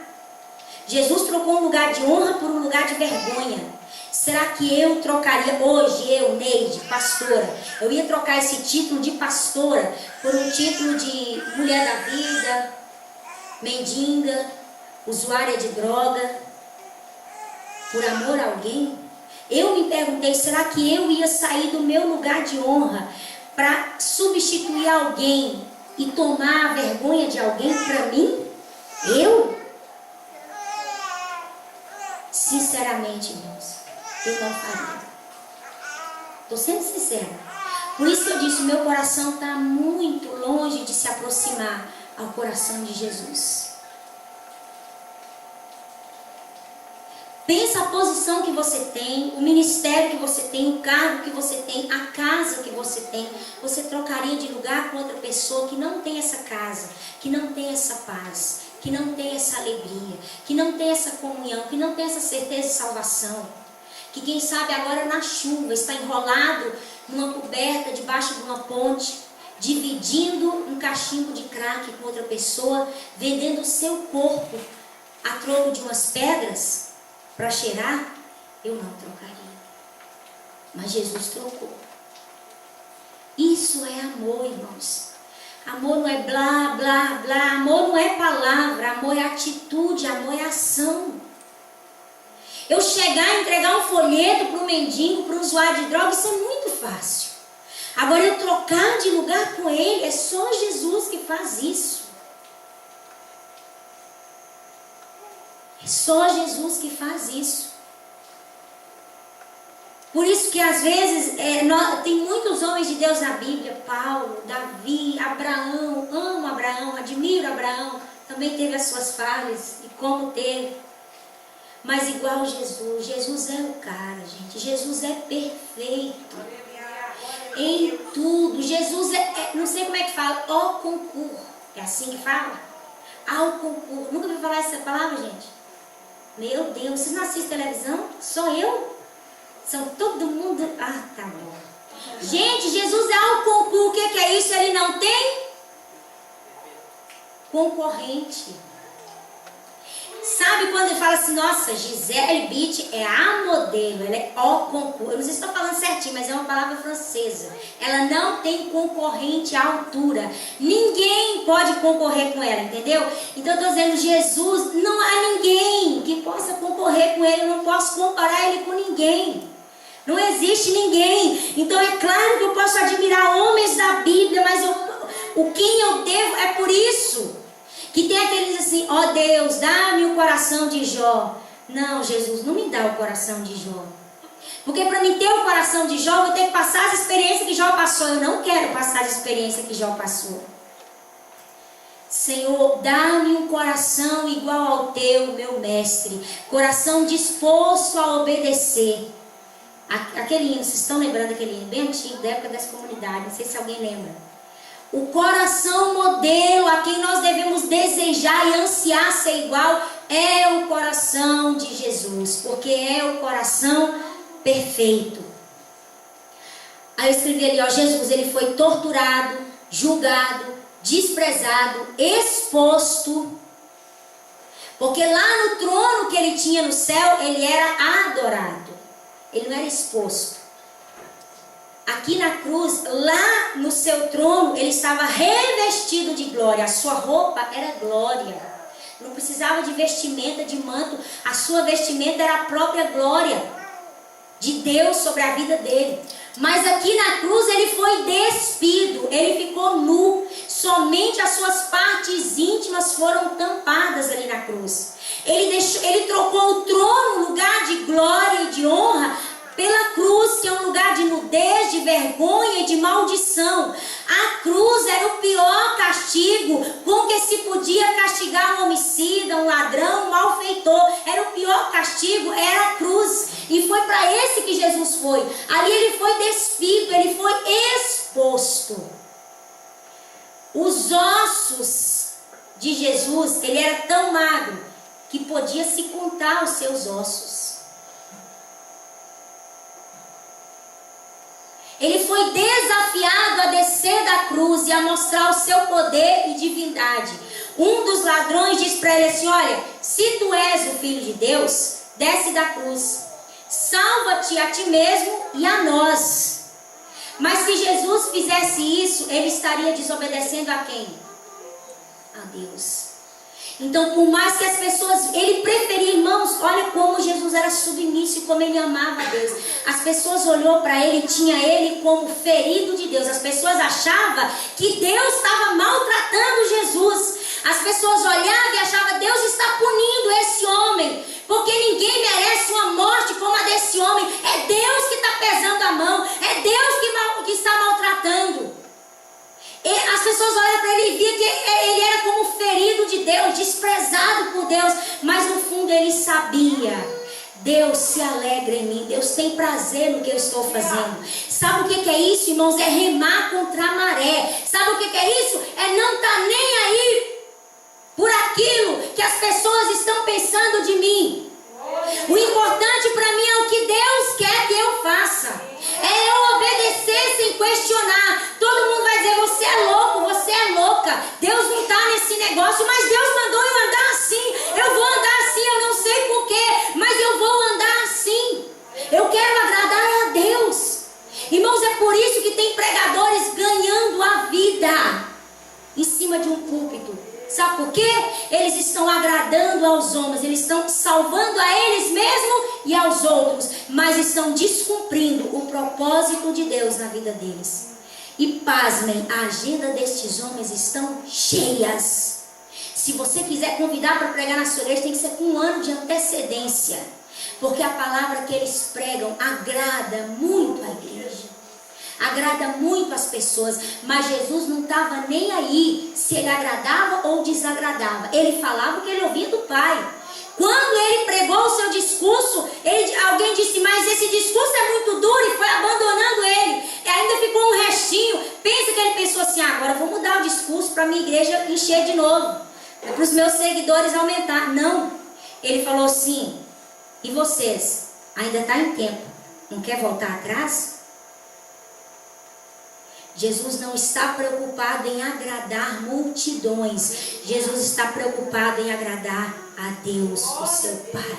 Jesus trocou um lugar de honra por um lugar de vergonha. Será que eu trocaria hoje, eu, Neide, pastora, eu ia trocar esse título de pastora por um título de mulher da vida, mendiga, usuária de droga, por amor a alguém? Eu me perguntei, será que eu ia sair do meu lugar de honra para substituir alguém e tomar a vergonha de alguém para mim? Eu? Sinceramente, irmãos, eu não faria. Estou sendo sincera. Por isso que eu disse, meu coração está muito longe de se aproximar ao coração de Jesus. Pensa a posição que você tem, o ministério que você tem, o cargo que você tem, a casa que você tem. Você trocaria de lugar com outra pessoa que não tem essa casa, que não tem essa paz, que não tem essa alegria, que não tem essa comunhão, que não tem essa certeza de salvação. Que quem sabe agora na chuva está enrolado numa coberta debaixo de uma ponte, dividindo um cachimbo de crack com outra pessoa, vendendo o seu corpo a troco de umas pedras para cheirar. Eu não trocaria. Mas Jesus trocou. Isso é amor, irmãos. Amor não é blá, blá, blá. Amor não é palavra. Amor é atitude, amor é ação. Eu chegar e entregar um folheto para um mendigo, para um usuário de droga, isso é muito fácil. Agora eu trocar de lugar com ele, é só Jesus que faz isso. É só Jesus que faz isso. Por isso que às vezes tem muitos homens de Deus na Bíblia, Paulo, Davi, Abraão, amo Abraão, admiro Abraão, também teve as suas falhas, e como teve. Mas igual Jesus, Jesus é o cara, gente. Jesus é perfeito em tudo. Jesus não sei como é que fala, ao concurso. É assim que fala? Ao concurso. Nunca ouviu falar essa palavra, gente? Meu Deus, vocês não assistem televisão? Só eu? São todo mundo... Ah, tá bom. Gente, Jesus é ao concurso. O que é isso? Ele não tem concorrente. Sabe quando ele fala assim, nossa, Gisele Bündchen é a modelo, ela é ao concurso. Eu não sei se estou falando certinho, mas é uma palavra francesa. Ela não tem concorrente à altura. Ninguém pode concorrer com ela, entendeu? Então eu estou dizendo, Jesus, não há ninguém que possa concorrer com ele. Eu não posso comparar ele com ninguém. Não existe ninguém. Então é claro que eu posso admirar homens da Bíblia, mas o quem eu devo é por isso. Que tem aqueles assim, ó Deus, dá-me o coração de Jó. Não, Jesus, não me dá o coração de Jó. Porque para mim ter o coração de Jó, eu vou ter que passar as experiências que Jó passou. Eu não quero passar a experiência que Jó passou. Senhor, dá-me um coração igual ao teu, meu mestre. Coração disposto a obedecer. Aquele hino, vocês estão lembrando daquele hino bem antigo, da época das comunidades, não sei se alguém lembra. O coração modelo a quem nós devemos desejar e ansiar ser igual é o coração de Jesus, porque é o coração perfeito. Aí eu escrevi ali, ó, Jesus, ele foi torturado, julgado, desprezado, exposto, porque lá no trono que ele tinha no céu, ele era adorado, ele não era exposto. Aqui na cruz, lá no seu trono, ele estava revestido de glória. A sua roupa era glória. não precisava de vestimenta, de manto. A sua vestimenta era a própria glória de Deus sobre a vida dele. Mas aqui na cruz ele foi despido, ele ficou nu. Somente as suas partes íntimas foram tampadas ali na cruz. Ele trocou o trono, lugar de glória e de honra, pela cruz, que é um lugar de nudez, de vergonha e de maldição. A cruz era o pior castigo com que se podia castigar um homicida, um ladrão, um malfeitor. Era o pior castigo, era a cruz. E foi para esse que Jesus foi. Ali ele foi despido, ele foi exposto. Os ossos de Jesus, ele era tão magro que podia se contar os seus ossos. Ele foi desafiado a descer da cruz e a mostrar o seu poder e divindade. Um dos ladrões disse para ele assim: olha, se tu és o Filho de Deus, desce da cruz. Salva-te a ti mesmo e a nós. Mas se Jesus fizesse isso, ele estaria desobedecendo a quem? A Deus. Então, por mais que as pessoas, ele preferia, irmãos, olha como Jesus era submisso e como ele amava a Deus. As pessoas olhou para ele, tinha ele como ferido de Deus. As pessoas achavam que Deus estava maltratando Jesus. As pessoas olhavam e achavam: Deus está punindo esse homem, porque ninguém merece uma morte como a desse homem. É Deus que está pesando a mão, é Deus que está maltratando. As pessoas olham para ele e viam que ele era como ferido de Deus, desprezado por Deus. Mas no fundo ele sabia: Deus se alegra em mim, Deus tem prazer no que eu estou fazendo. Sabe o que é isso, irmãos? É remar contra a maré. Sabe o que é isso? É não estar nem aí por aquilo que as pessoas estão pensando de mim. O importante para mim é o que Deus quer que eu faça. É eu obedecer sem questionar. Todo mundo vai dizer: você é louco, você é louca. Deus não está nesse negócio, mas Deus mandou eu andar assim. Eu vou andar assim, eu não sei porquê, mas eu vou andar assim. Eu quero agradar a Deus. Irmãos, é por isso que tem pregadores ganhando a vida em cima de um púlpito. Sabe por quê? Eles estão agradando aos homens, eles estão salvando a eles mesmos e aos outros, mas estão descumprindo o propósito de Deus na vida deles. E pasmem, a agenda destes homens estão cheias. Se você quiser convidar para pregar na sua igreja, tem que ser com um ano de antecedência, porque a palavra que eles pregam agrada muito a igreja, agrada muito as pessoas. Mas Jesus não estava nem aí se ele agradava ou desagradava. Ele falava o que ele ouvia do Pai. Quando ele pregou o seu discurso, alguém disse: mas esse discurso é muito duro, e foi abandonando ele. E ainda ficou um restinho. Pensa que ele pensou assim: agora eu vou mudar o discurso para a minha igreja encher de novo, para os meus seguidores aumentar. Não, ele falou assim: e vocês? Ainda está em tempo, não quer voltar atrás? Jesus não está preocupado em agradar multidões. Jesus está preocupado em agradar a Deus, o seu Pai.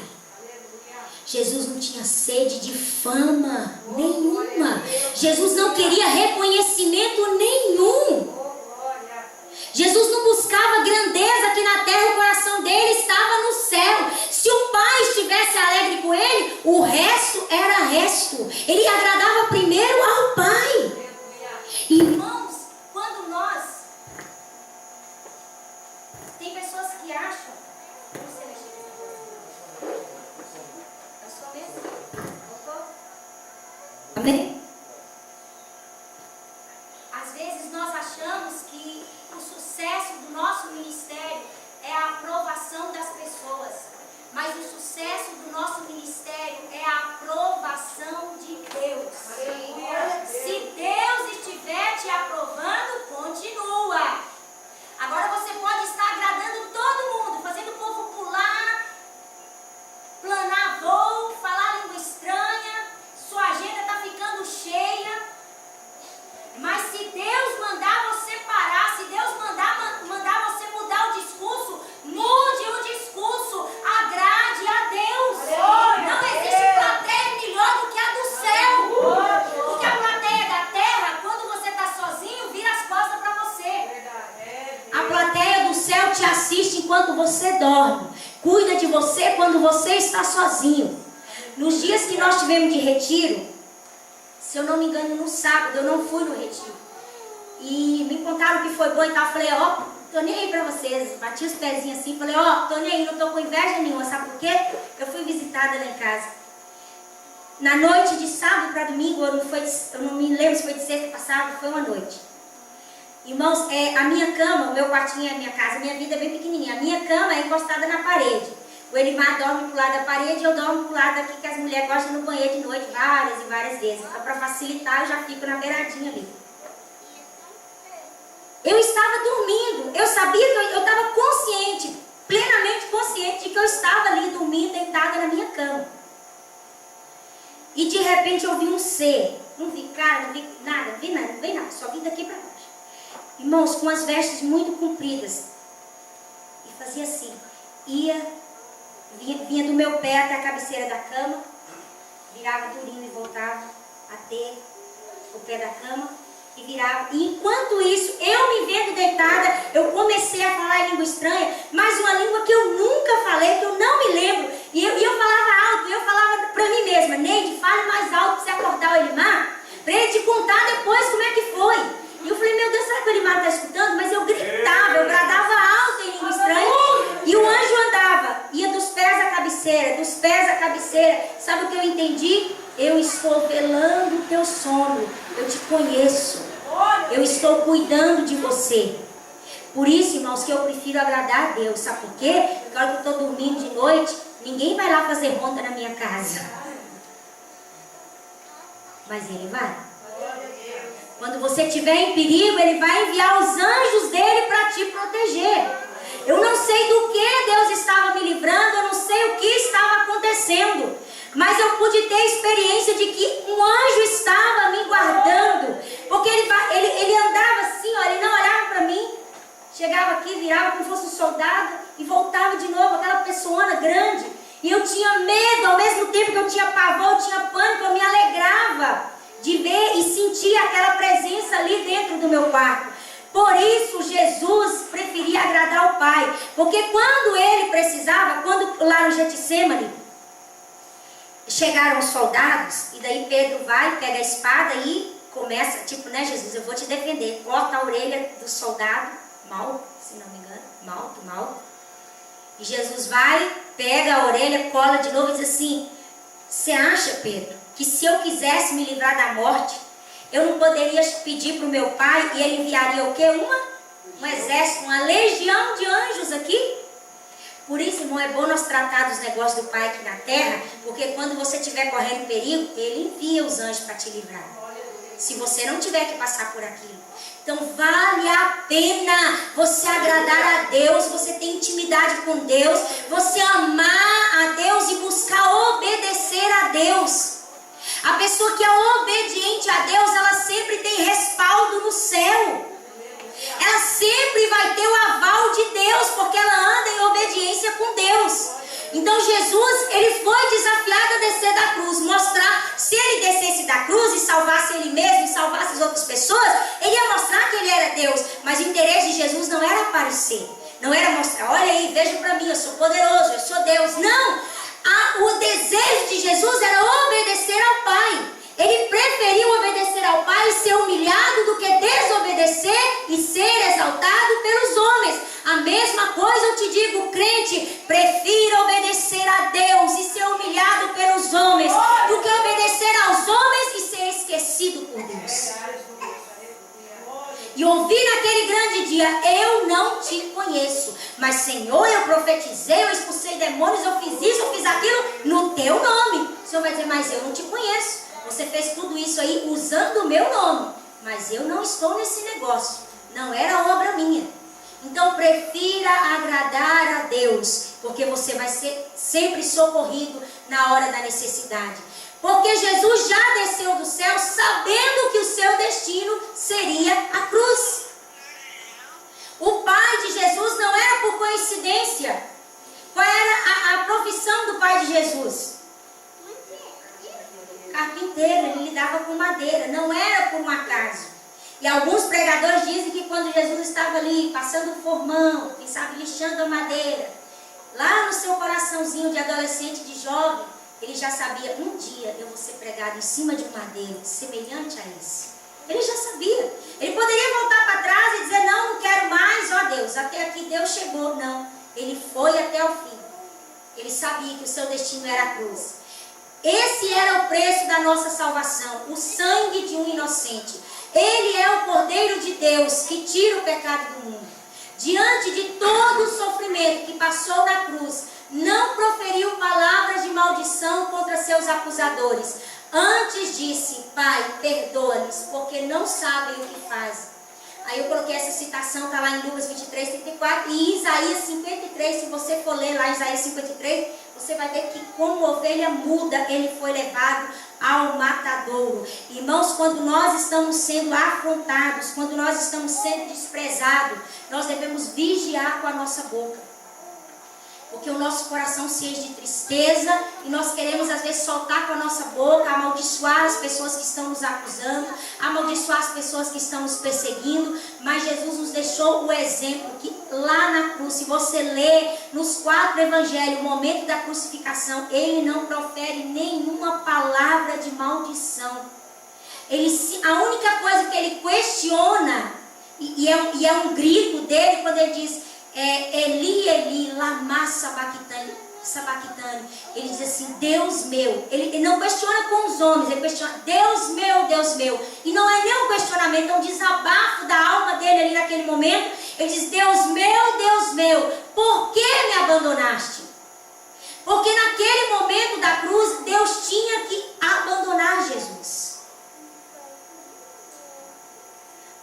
Jesus não tinha sede de fama nenhuma. Jesus não queria reconhecimento nenhum. Jesus não buscava grandeza aqui na terra, o coração dele estava no céu. Se o Pai estivesse alegre com ele, o resto era resto. Ele agradava primeiro ao Pai. Irmãos, quando nós... Tem pessoas que acham... Não sei mexer nessa coisa. É só mesmo? Voltou? Amém? Às vezes nós achamos que o sucesso do nosso ministério é a aprovação das pessoas. Mas o sucesso do nosso ministério é a aprovação de Deus. Se Deus estiver te aprovando, continua. Agora você pode estar agradando todo mundo, fazendo o povo pular, planar voo, falar língua estranha. Sua agenda está ficando cheia. cuida de você quando você está sozinho. Nos dias que nós tivemos de retiro, se eu não me engano, no sábado, eu não fui no retiro. E me contaram que foi bom e tal. Eu falei, ó, tô nem aí pra vocês. Bati os pezinhos assim, falei, ó, tô nem aí, não tô com inveja nenhuma. Sabe por quê? Eu fui visitada lá em casa. Na noite de sábado para domingo, eu não me lembro se foi de sexta para sábado, foi uma noite. Irmãos, a minha cama, o meu quartinho é a minha casa, a minha vida é bem pequenininha. A minha cama é encostada na parede. O Elimar dorme pro lado da parede e eu dormo pro lado daqui, que as mulheres gostam de ir no banheiro de noite várias e várias vezes. Então, para facilitar, eu já fico na beiradinha ali. Eu estava dormindo, eu sabia que eu estava consciente, plenamente consciente de que eu estava ali dormindo, deitada na minha cama. E de repente eu vi um ser, não vi cara, não vi nada, só vi daqui para baixo. Irmãos, com as vestes muito compridas. E fazia assim, vinha do meu pé até a cabeceira da cama, virava durinho e voltava até o pé da cama e virava. E enquanto isso, eu me vendo deitada, eu comecei a falar em língua estranha, mas uma língua que eu nunca falei, que eu não me lembro. E eu falava alto, eu falava pra mim mesma, Neide, fale mais alto pra você acordar o Elimar, pra ele te contar depois como é que foi. E eu falei, meu Deus, será que o Elimar está escutando? Mas eu gritava, eu bradava alto em língua estranha. E o anjo andava, ia dos pés à cabeceira, dos pés à cabeceira. Sabe o que eu entendi? Eu estou velando o teu sono. Eu te conheço. Eu estou cuidando de você. Por isso, irmãos, que eu prefiro agradar a Deus. Sabe por quê? Porque a hora que eu estou dormindo de noite, ninguém vai lá fazer ronda na minha casa. Mas Ele vai. Quando você estiver em perigo, Ele vai enviar os anjos dele para te proteger. Eu não sei do que Deus estava me livrando, eu não sei o que estava acontecendo, mas eu pude ter experiência de que um anjo estava me guardando, porque ele andava assim, ó, ele não olhava para mim, chegava aqui, virava como se fosse um soldado e voltava de novo, aquela pessoa grande, e eu tinha medo, ao mesmo tempo que eu tinha pavor, eu tinha pânico, eu me alegrava de ver e sentir aquela presença ali dentro do meu quarto. Por isso Jesus preferia agradar o Pai, porque quando ele precisava, quando lá no Getsemane chegaram os soldados, e daí Pedro vai, pega a espada e começa, tipo, né, Jesus, eu vou te defender, corta a orelha do soldado, Malco, se não me engano, Malco, e Jesus vai, pega a orelha, cola de novo e diz assim, você acha, Pedro, que se eu quisesse me livrar da morte, eu não poderia pedir para o meu pai e ele enviaria o quê? Um exército, uma legião de anjos aqui? Por isso, irmão, é bom nós tratar dos negócios do Pai aqui na terra, porque quando você estiver correndo perigo, Ele envia os anjos para te livrar. Se você não tiver que passar por aquilo. Então, vale a pena você agradar a Deus, você ter intimidade com Deus, você amar a Deus e buscar obedecer a Deus. A pessoa que é obediente a Deus, ela sempre tem respaldo no céu. Ela sempre vai ter o aval de Deus, porque ela anda em obediência com Deus. Então Jesus, ele foi desafiado a descer da cruz, mostrar, se ele descesse da cruz e salvasse ele mesmo e salvasse as outras pessoas, ele ia mostrar que ele era Deus. Mas o interesse de Jesus não era aparecer, não era mostrar, olha aí, veja para mim, eu sou poderoso, eu sou Deus. Não! O desejo de Jesus era obedecer ao Pai. Ele preferiu obedecer ao Pai e ser humilhado do que desobedecer e ser exaltado pelos homens. A mesma coisa eu te digo, crente, prefira obedecer a Deus e ser humilhado pelos homens do que obedecer aos homens e ser esquecido por Deus. E ouvir naquele grande dia, eu não te conheço, mas Senhor, eu profetizei, eu expulsei demônios, eu fiz isso, eu fiz aquilo, no teu nome. O Senhor vai dizer, mas eu não te conheço. Você fez tudo isso aí usando o meu nome, mas eu não estou nesse negócio, não era obra minha. Então prefira agradar a Deus, porque você vai ser sempre socorrido na hora da necessidade. Porque Jesus já desceu do céu sabendo que o seu destino seria a cruz. O pai de Jesus não era por coincidência. Qual era a profissão do pai de Jesus? Carpinteiro, ele lidava com madeira, não era por um acaso. E alguns pregadores dizem que quando Jesus estava ali passando o formão, quem sabe lixando a madeira, lá no seu coraçãozinho de adolescente, de jovem, ele já sabia, um dia eu vou ser pregado em cima de um madeiro, semelhante a esse. Ele já sabia. Ele poderia voltar para trás e dizer, não quero mais, ó Deus, até aqui Deus chegou. Não, ele foi até o fim. Ele sabia que o seu destino era a cruz. Esse era o preço da nossa salvação, o sangue de um inocente. Ele é o Cordeiro de Deus que tira o pecado do mundo. Diante de todo o sofrimento que passou na cruz, não proferiu palavras de maldição contra seus acusadores. Antes disse, Pai, perdoa-lhes, porque não sabem o que fazem. Aí eu coloquei essa citação, está lá em Lucas 23, 34, e Isaías 53, se você for ler lá Isaías 53, você vai ver que como ovelha muda, ele foi levado ao matadouro. Irmãos, quando nós estamos sendo afrontados, quando nós estamos sendo desprezados, nós devemos vigiar com a nossa boca. Porque o nosso coração se enche de tristeza e nós queremos às vezes soltar com a nossa boca, amaldiçoar as pessoas que estão nos acusando, amaldiçoar as pessoas que estão nos perseguindo, mas Jesus nos deixou o exemplo que lá na cruz, se você ler nos 4 evangelhos, o momento da crucificação, ele não profere nenhuma palavra de maldição. A única coisa que ele questiona, e é um grito dele quando ele diz, Eli, Eli, lama sabachthani. Ele diz assim, Deus meu. Ele não questiona com os homens, ele questiona, Deus meu, Deus meu. E não é nem um questionamento, é um desabafo da alma dele ali naquele momento. Ele diz, Deus meu, por que me abandonaste? Porque naquele momento da cruz, Deus tinha que abandonar Jesus.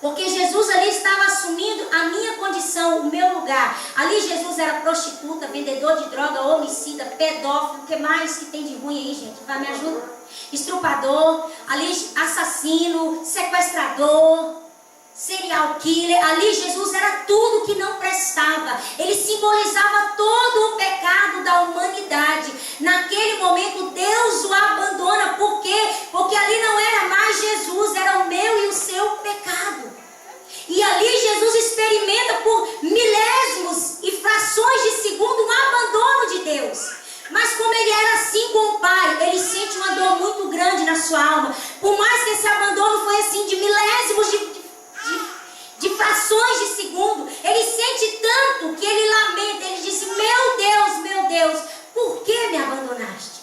Porque Jesus ali estava assumindo a minha condição, o meu lugar. Ali Jesus era prostituta, vendedor de droga, homicida, pedófilo, o que mais que tem de ruim aí, gente? Vai, me ajuda? Estrupador, ali assassino, sequestrador, serial killer. Ali Jesus era tudo que não prestava. Ele simbolizava todo o pecado da humanidade. Naquele momento Deus o abandona. Por quê? Porque ali não era mais Jesus, era o meu e o seu pecado. E ali Jesus experimenta por milésimos e frações de segundo um abandono de Deus. Mas como ele era assim com o Pai, ele sente uma dor muito grande na sua alma. Por mais que esse abandono foi assim de milésimos de frações de segundo, ele sente tanto que ele lamenta, ele disse, meu Deus, por que me abandonaste?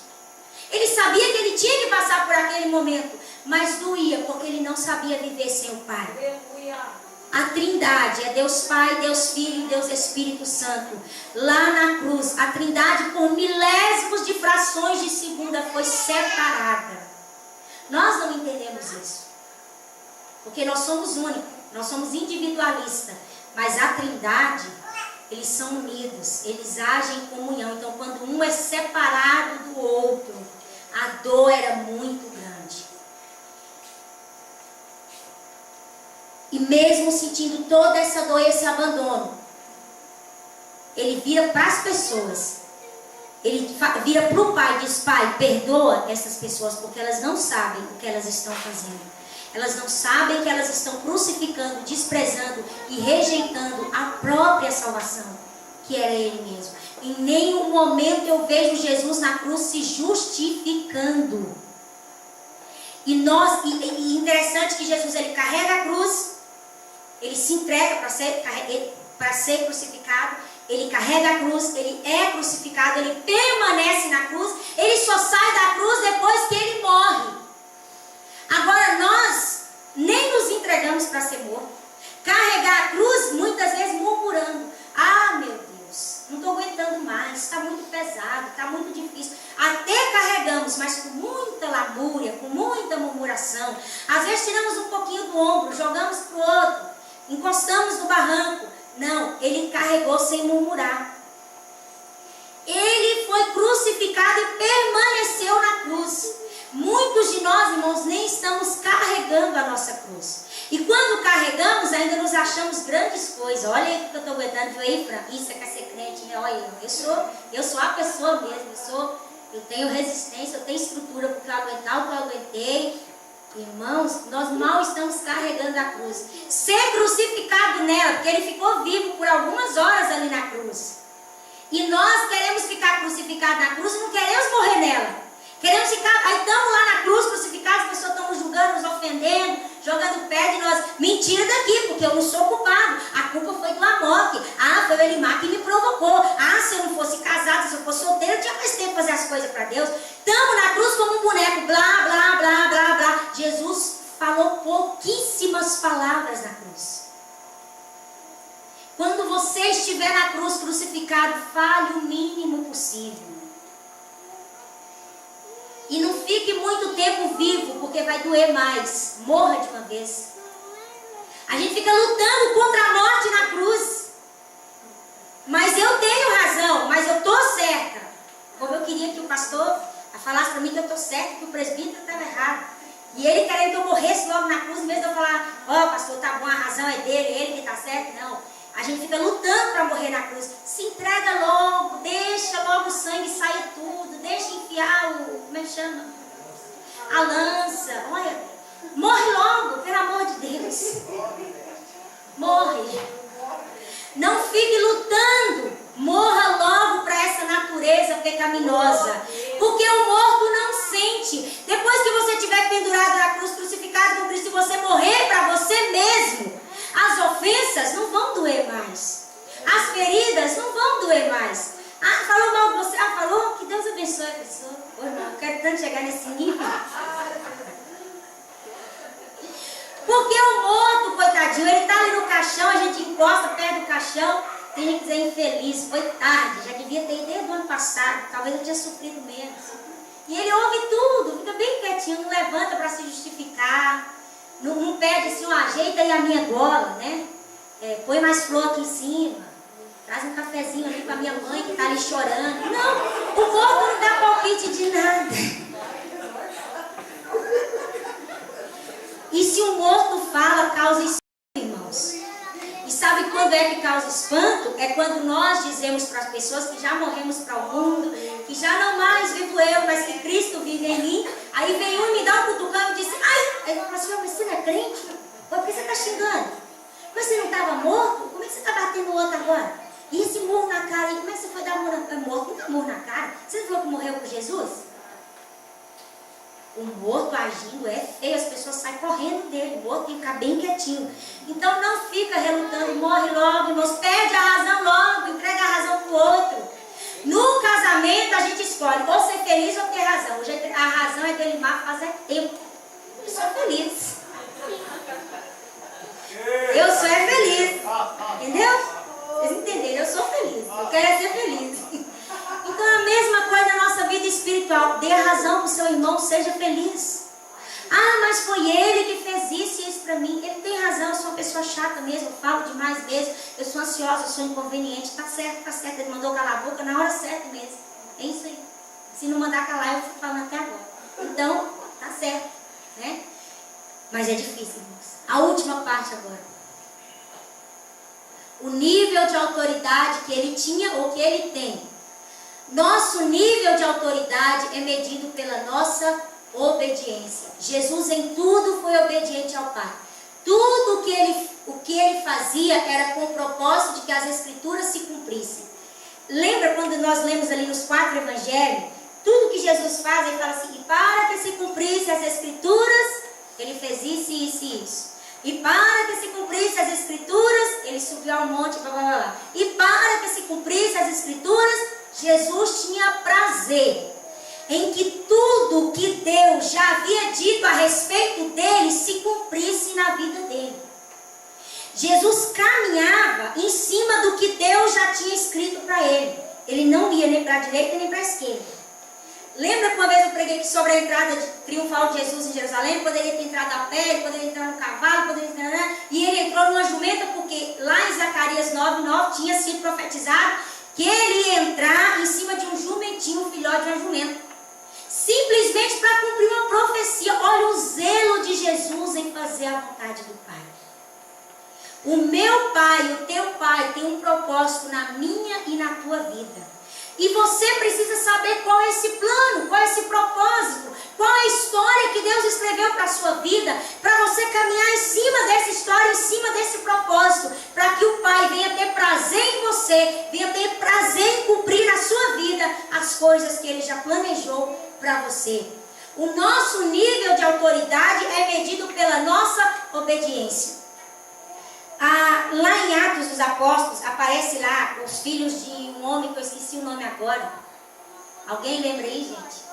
Ele sabia que ele tinha que passar por aquele momento, mas doía, porque ele não sabia viver sem o Pai. A Trindade é Deus Pai, Deus Filho e Deus Espírito Santo. Lá na cruz, a Trindade por milésimos de frações de segunda foi separada. Nós não entendemos isso, porque nós somos únicos, nós somos individualistas. Mas a Trindade, eles são unidos, eles agem em comunhão. Então quando um é separado do outro, a dor era muito grande. E mesmo sentindo toda essa dor e esse abandono, ele vira para as pessoas, ele vira para o Pai e diz, Pai, perdoa essas pessoas, porque elas não sabem o que elas estão fazendo. Elas não sabem que elas estão crucificando, desprezando e rejeitando a própria salvação, que era Ele mesmo. Em nenhum momento eu vejo Jesus na cruz se justificando. E interessante que Jesus, ele carrega a cruz, ele se entrega para ser crucificado, ele carrega a cruz, ele é crucificado, ele permanece na cruz, ele só sai da cruz depois que ele morre. Agora nós nem nos entregamos para ser morto. Carregar a cruz, muitas vezes murmurando, meu Deus, não estou aguentando mais, está muito pesado, está muito difícil. Até carregamos, mas com muita lamúria, com muita murmuração. Às vezes tiramos um pouquinho do ombro, jogamos para o outro, encostamos no barranco. Não, ele carregou sem murmurar. Ele foi crucificado e permaneceu na cruz. Muitos de nós, irmãos, nem estamos carregando a nossa cruz. E quando carregamos, ainda nos achamos grandes coisas. Olha aí o que eu estou aguentando, viu aí, Fran? Isso é que é ser crente, né? Olha, eu sou a pessoa mesmo, eu tenho resistência, eu tenho estrutura para aguentar o que eu aguentei. Irmãos, nós mal estamos carregando a cruz. Ser crucificado nela, porque ele ficou vivo por algumas horas ali na cruz. E nós queremos ficar crucificados na cruz e não queremos morrer nela. Queremos ficar, aí estamos lá na cruz crucificados, as pessoas estão nos julgando, nos ofendendo, jogando pedra em nós. Mentira daqui, porque eu não sou culpado. A culpa foi do Amok. Ah, foi o Elimar que me provocou. Ah, se eu não fosse casado, se eu fosse solteiro, eu tinha mais tempo de fazer as coisas para Deus. Estamos na cruz como um boneco, blá, blá, blá, blá, blá. Jesus falou pouquíssimas palavras na cruz. Quando você estiver na cruz crucificado, fale o mínimo possível. E não fique muito tempo vivo, porque vai doer mais. Morra de uma vez. A gente fica lutando contra a morte na cruz. Mas eu tenho razão, mas eu estou certa. Como eu queria que o pastor falasse para mim que eu estou certa, que o presbítero estava errado. E ele querendo que eu morresse logo na cruz, mesmo eu falar, ó, pastor, tá bom, a razão é dele, ele que está certo. Não. A gente fica lutando para morrer na cruz. Se entrega logo, deixa logo o sangue sair tudo, deixa enfiar o, como é que chama? A lança. Olha, morre logo, pelo amor de Deus. Morre. Não fique lutando. Morra logo para essa natureza pecaminosa. Porque o morto não sente. Depois que você estiver pendurado na cruz, crucificado com Cristo, e você morrer para você mesmo, as ofensas não vão doer mais. As feridas não vão doer mais. Ah, falou mal de você. Ah, falou? Que Deus abençoe a pessoa. Ô, irmão, eu quero tanto chegar nesse nível. Porque o morto, coitadinho, ele está ali no caixão, a gente encosta perto do caixão, tem gente que dizer infeliz, foi tarde, já devia ter ido desde o ano passado, talvez eu tinha sofrido menos. E ele ouve tudo, fica bem quietinho, não levanta para se justificar. Não pede assim, ó, ajeita aí a minha gola, né? Põe mais flor aqui em cima. Traz um cafezinho ali para minha mãe que está ali chorando. Não, o morto não dá palpite de nada. E se o morto fala, causa espanto, irmãos. E sabe quando é que causa espanto? É quando nós dizemos para as pessoas que já morremos para o mundo, que já não mais vivo eu, mas que Cristo vive em mim. Aí vem um e me dá um cutucão e diz, ai, aí eu falo assim, mas você não é crente? Por que você está xingando? Mas você não estava morto? Como é que você está batendo o outro agora? E esse murro na cara aí, como é que você foi dar morto? Não dá murro na cara? Você não falou que morreu por Jesus? O morto agindo é feio, as pessoas saem correndo dele, o morto tem que ficar bem quietinho. Então não fica relutando, morre logo, irmãos, perde a razão logo, entrega a razão para o outro. No casamento a gente escolhe ou ser feliz ou ter razão. A razão é dele má fazer tempo. Eu sou feliz. Eu sou feliz. Entendeu? Vocês entenderam? Eu sou feliz. Eu quero ser feliz. Então é a mesma coisa na nossa vida espiritual. Dê a razão para o seu irmão, seja feliz. Ah, mas foi ele que fez isso e isso para mim. Ele tem razão, eu sou uma pessoa chata mesmo, eu falo demais mesmo, eu sou ansiosa, eu sou inconveniente. Tá certo, ele mandou calar a boca na hora certa mesmo. É isso aí. Se não mandar calar, eu fico falando até agora. Então, tá certo, né? Mas é difícil, irmãos. A última parte agora. O nível de autoridade que ele tinha ou que ele tem. Nosso nível de autoridade é medido pela nossa obediência. Jesus em tudo foi obediente ao Pai. Tudo o que ele fazia era com o propósito de que as Escrituras se cumprissem. Lembra quando nós lemos ali nos 4 evangelhos? Tudo que Jesus faz, ele fala assim, e para que se cumprissem as Escrituras, ele fez isso, isso e isso. E para que se cumprissem as Escrituras, ele subiu ao monte, blá, blá, blá. E para que se cumprissem as Escrituras, Jesus tinha prazer em que tudo que Deus já havia dito a respeito dele se cumprisse na vida dele. Jesus caminhava em cima do que Deus já tinha escrito para ele. Ele não ia nem para a direita nem para a esquerda. Lembra que uma vez eu preguei sobre a entrada triunfal de Jesus em Jerusalém? Ele poderia ter entrado a pé, ele poderia entrar no cavalo, poderia entrar... E ele entrou numa jumenta porque lá em Zacarias 9:9 tinha sido profetizado que ele ia entrar em cima de um jumentinho, um filhote de uma jumenta. Simplesmente para cumprir uma profecia. Olha o zelo de Jesus em fazer a vontade do Pai. O meu Pai, o teu Pai, tem um propósito na minha e na tua vida. E você precisa saber qual é esse plano, qual é esse propósito, qual é a história que Deus escreveu para a sua vida, para você caminhar em cima dessa história, em cima desse propósito, para que o Pai venha ter prazer em você, venha ter prazer em cumprir na sua vida as coisas que Ele já planejou para você. O nosso nível de autoridade é medido pela nossa obediência. Lá em Atos dos Apóstolos, aparece lá os filhos de um homem que eu esqueci o nome agora. Alguém lembra aí, gente?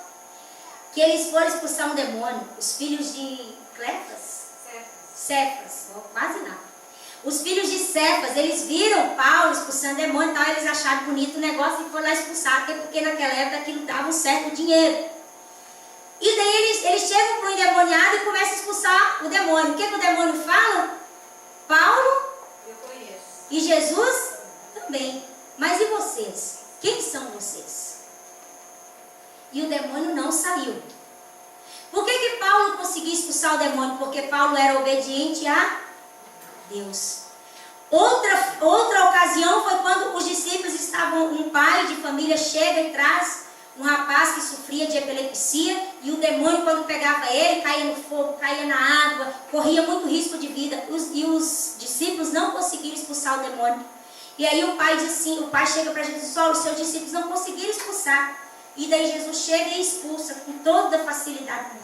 Que eles foram expulsar um demônio. Os filhos de Cefas, quase nada. Os filhos de Cefas, eles viram Paulo expulsando demônio e tal, eles acharam bonito o negócio e foram lá expulsar, até porque naquela época aquilo dava um certo dinheiro. E daí eles chegam para o endemoniado e começam a expulsar o demônio. O que o demônio fala? Paulo Eu conheço. e Jesus também. Mas e vocês? Quem são vocês? E o demônio não saiu. Por que Paulo conseguiu expulsar o demônio? Porque Paulo era obediente a Deus. Outra ocasião foi quando os discípulos estavam, um pai de família chega e traz um rapaz que sofria de epilepsia, e o demônio, quando pegava ele, caía no fogo, caía na água, corria muito risco de vida, e os discípulos não conseguiram expulsar o demônio. E aí o pai diz assim, o pai chega para Jesus e diz, os seus discípulos não conseguiram expulsar. E daí Jesus chega e expulsa com toda a facilidade.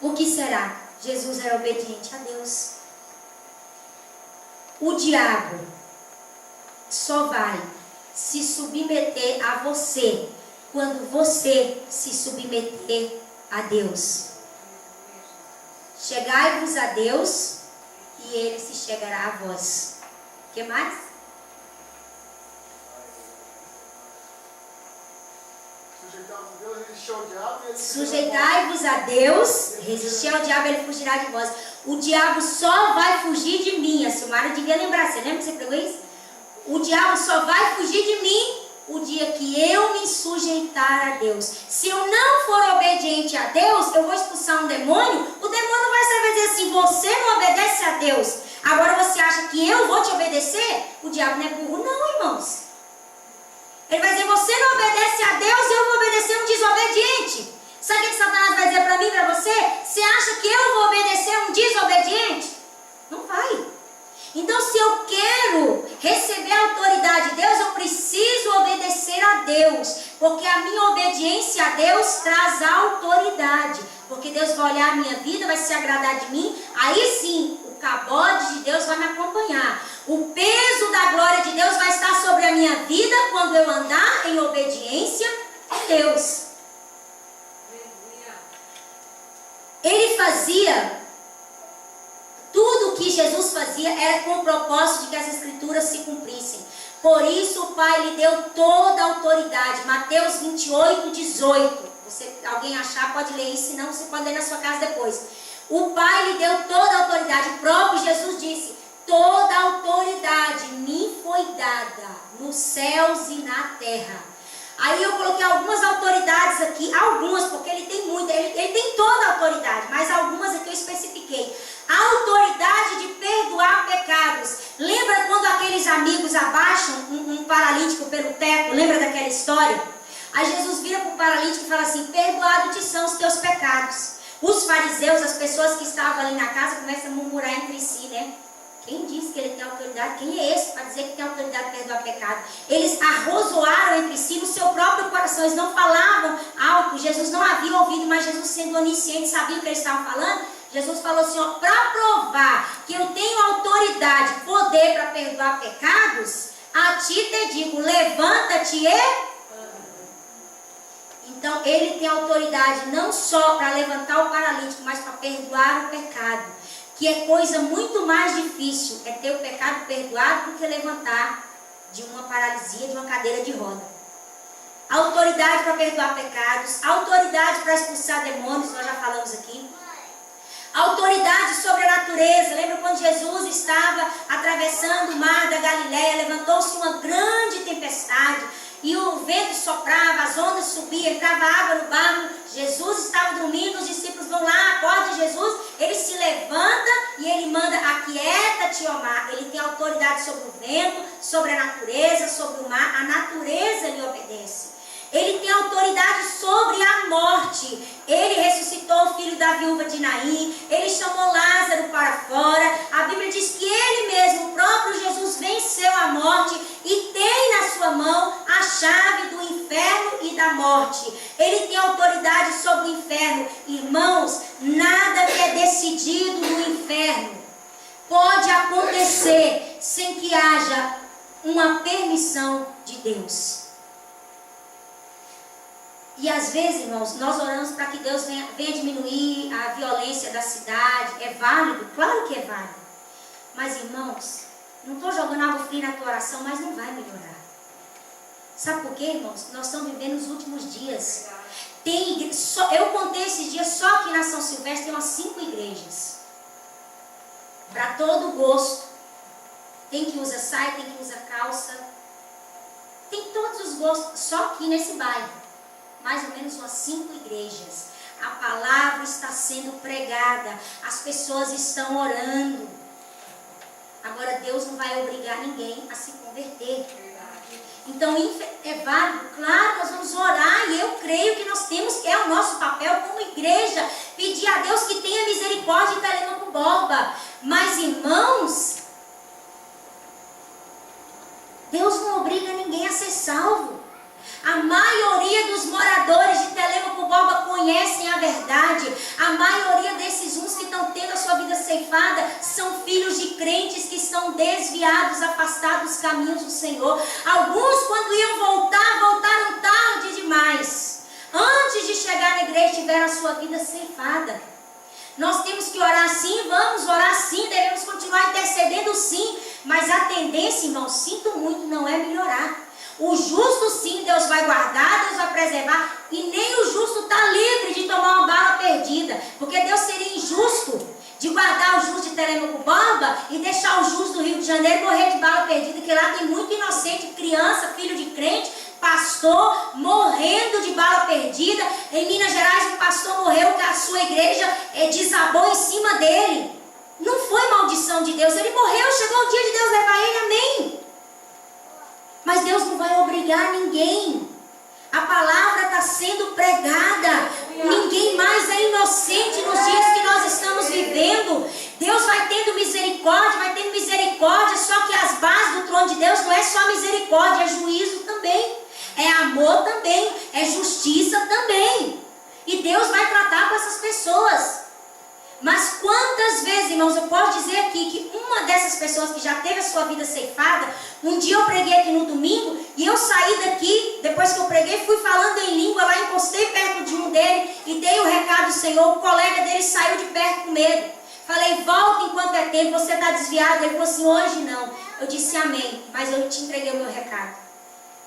O que será? Jesus era obediente a Deus. O diabo só vai se submeter a você quando você se submeter a Deus. Chegai-vos a Deus e Ele se chegará a vós. O que mais? Sujeitai-vos a Deus, resistir ao diabo, ele fugirá de vós. O diabo só vai fugir de mim. A Silmara devia lembrar, você lembra que você pregou isso? O diabo só vai fugir de mim o dia que eu me sujeitar a Deus. Se eu não for obediente a Deus, eu vou expulsar um demônio, o demônio vai saber dizer assim, você não obedece a Deus, agora você acha que eu vou te obedecer? O diabo não é burro não, irmãos. Ele vai dizer, você não obedece a Deus, eu vou obedecer um desobediente. Sabe o que Satanás vai dizer para mim e para você? Você acha que eu vou obedecer um desobediente? Não vai. Então, se eu quero receber a autoridade de Deus, eu preciso obedecer a Deus. Porque a minha obediência a Deus traz autoridade. Porque Deus vai olhar a minha vida, vai se agradar de mim. Aí sim, o cabode de Deus vai me acompanhar. O peso da glória de Deus vai estar sobre a minha vida quando eu andar em obediência a Deus. Ele fazia... Tudo o que Jesus fazia era com o propósito de que as Escrituras se cumprissem. Por isso o Pai lhe deu toda a autoridade. Mateus 28, 18. Alguém achar, pode ler isso, senão você pode ler na sua casa depois. O Pai lhe deu toda a autoridade. O próprio Jesus disse, toda a autoridade me foi dada nos céus e na terra. Aí eu coloquei algumas autoridades aqui, algumas, porque ele tem muita, ele tem toda a autoridade, mas algumas aqui eu especifiquei. A autoridade de perdoar pecados. Lembra quando aqueles amigos abaixam um paralítico pelo teto? Lembra daquela história? Aí Jesus vira para o paralítico e fala assim, perdoado te são os teus pecados. Os fariseus, as pessoas que estavam ali na casa, começam a murmurar entre si, né? Quem disse que ele tem autoridade? Quem é esse para dizer que tem autoridade de perdoar pecado? Eles arrozoaram entre si no seu próprio coração. Eles não falavam algo. Jesus não havia ouvido, mas Jesus, sendo onisciente, sabia o que eles estavam falando. Jesus falou assim, ó, para provar que eu tenho autoridade, poder para perdoar pecados, a ti te digo, levanta-te e... Então, ele tem autoridade não só para levantar o paralítico, mas para perdoar o pecado. Que é coisa muito mais difícil, é ter o pecado perdoado do que levantar de uma paralisia, de uma cadeira de roda. Autoridade para perdoar pecados, autoridade para expulsar demônios, nós já falamos aqui. Autoridade sobre a natureza. Lembra quando Jesus estava atravessando o mar da Galileia, levantou-se uma grande tempestade, e o vento soprava, as ondas subiam, entrava água no barco. Jesus estava dormindo, os discípulos vão lá, acordam Jesus, ele se levanta e ele manda, aquieta-te, ó mar. Ele tem autoridade sobre o vento, sobre a natureza, sobre o mar. A natureza lhe obedece. Ele tem autoridade sobre a morte. Ele ressuscitou o Filho da viúva de Naim, ele chamou Lázaro para fora. A Bíblia diz que ele mesmo, o próprio Jesus, venceu a morte e tem na sua mão a chave do inferno e da morte. Ele tem autoridade sobre o inferno. Irmãos, nada que é decidido no inferno pode acontecer sem que haja uma permissão de Deus. E às vezes, irmãos, nós oramos para que Deus venha diminuir a violência da cidade. É válido? Claro que é válido. Mas, irmãos, não estou jogando água fria na tua oração, mas não vai melhorar. Sabe por quê, irmãos? Nós estamos vivendo os últimos dias. Eu contei esses dias, só aqui na São Silvestre tem umas 5 igrejas. Para todo gosto. Tem que usa saia, tem que usa calça. Tem todos os gostos, só aqui nesse bairro. Mais ou menos umas 5 igrejas. A palavra está sendo pregada. As pessoas estão orando. Agora Deus não vai obrigar ninguém a se converter. Então é válido, claro, nós vamos orar. E eu creio que nós temos, que é o nosso papel como igreja, pedir a Deus que tenha misericórdia de Telêmaco Borba. Mas, irmãos, Deus não obriga ninguém a ser salvo. A maioria dos moradores de Telêmaco Borba conhecem a verdade. A maioria desses uns que estão tendo a sua vida ceifada são filhos de crentes que estão desviados, afastados dos caminhos do Senhor. Alguns, quando iam voltar, voltaram tarde demais. Antes de chegar na igreja, tiveram a sua vida ceifada. Nós temos que orar sim, vamos orar sim, devemos continuar intercedendo sim. Mas a tendência, irmão, sinto muito, não é melhorar. O justo sim, Deus vai guardar, Deus vai preservar. E nem o justo está livre de tomar uma bala perdida. Porque Deus seria injusto de guardar o justo de Telêmaco Borba e deixar o justo do Rio de Janeiro morrer de bala perdida. Que lá tem muito inocente, criança, filho de crente, pastor, morrendo de bala perdida. Em Minas Gerais um pastor morreu que a sua igreja desabou em cima dele. Não foi maldição de Deus, ele morreu, chegou o dia de Deus levar ele, amém. Mas Deus não vai obrigar ninguém. A palavra está sendo pregada. Ninguém mais é inocente nos dias que nós estamos vivendo. Deus vai tendo misericórdia, só que as bases do trono de Deus não é só misericórdia, é juízo também. É amor também, é justiça também. E Deus vai tratar com essas pessoas. Mas quantas vezes, irmãos, eu posso dizer aqui que uma dessas pessoas que já teve a sua vida ceifada, um dia eu preguei aqui no domingo, e eu saí daqui, depois que eu preguei, fui falando em língua lá, encostei perto de um dele, e dei o recado do Senhor, o colega dele saiu de perto com medo. Falei, volta enquanto é tempo, você está desviado. Ele falou assim, hoje não. Eu disse, amém, mas eu te entreguei o meu recado.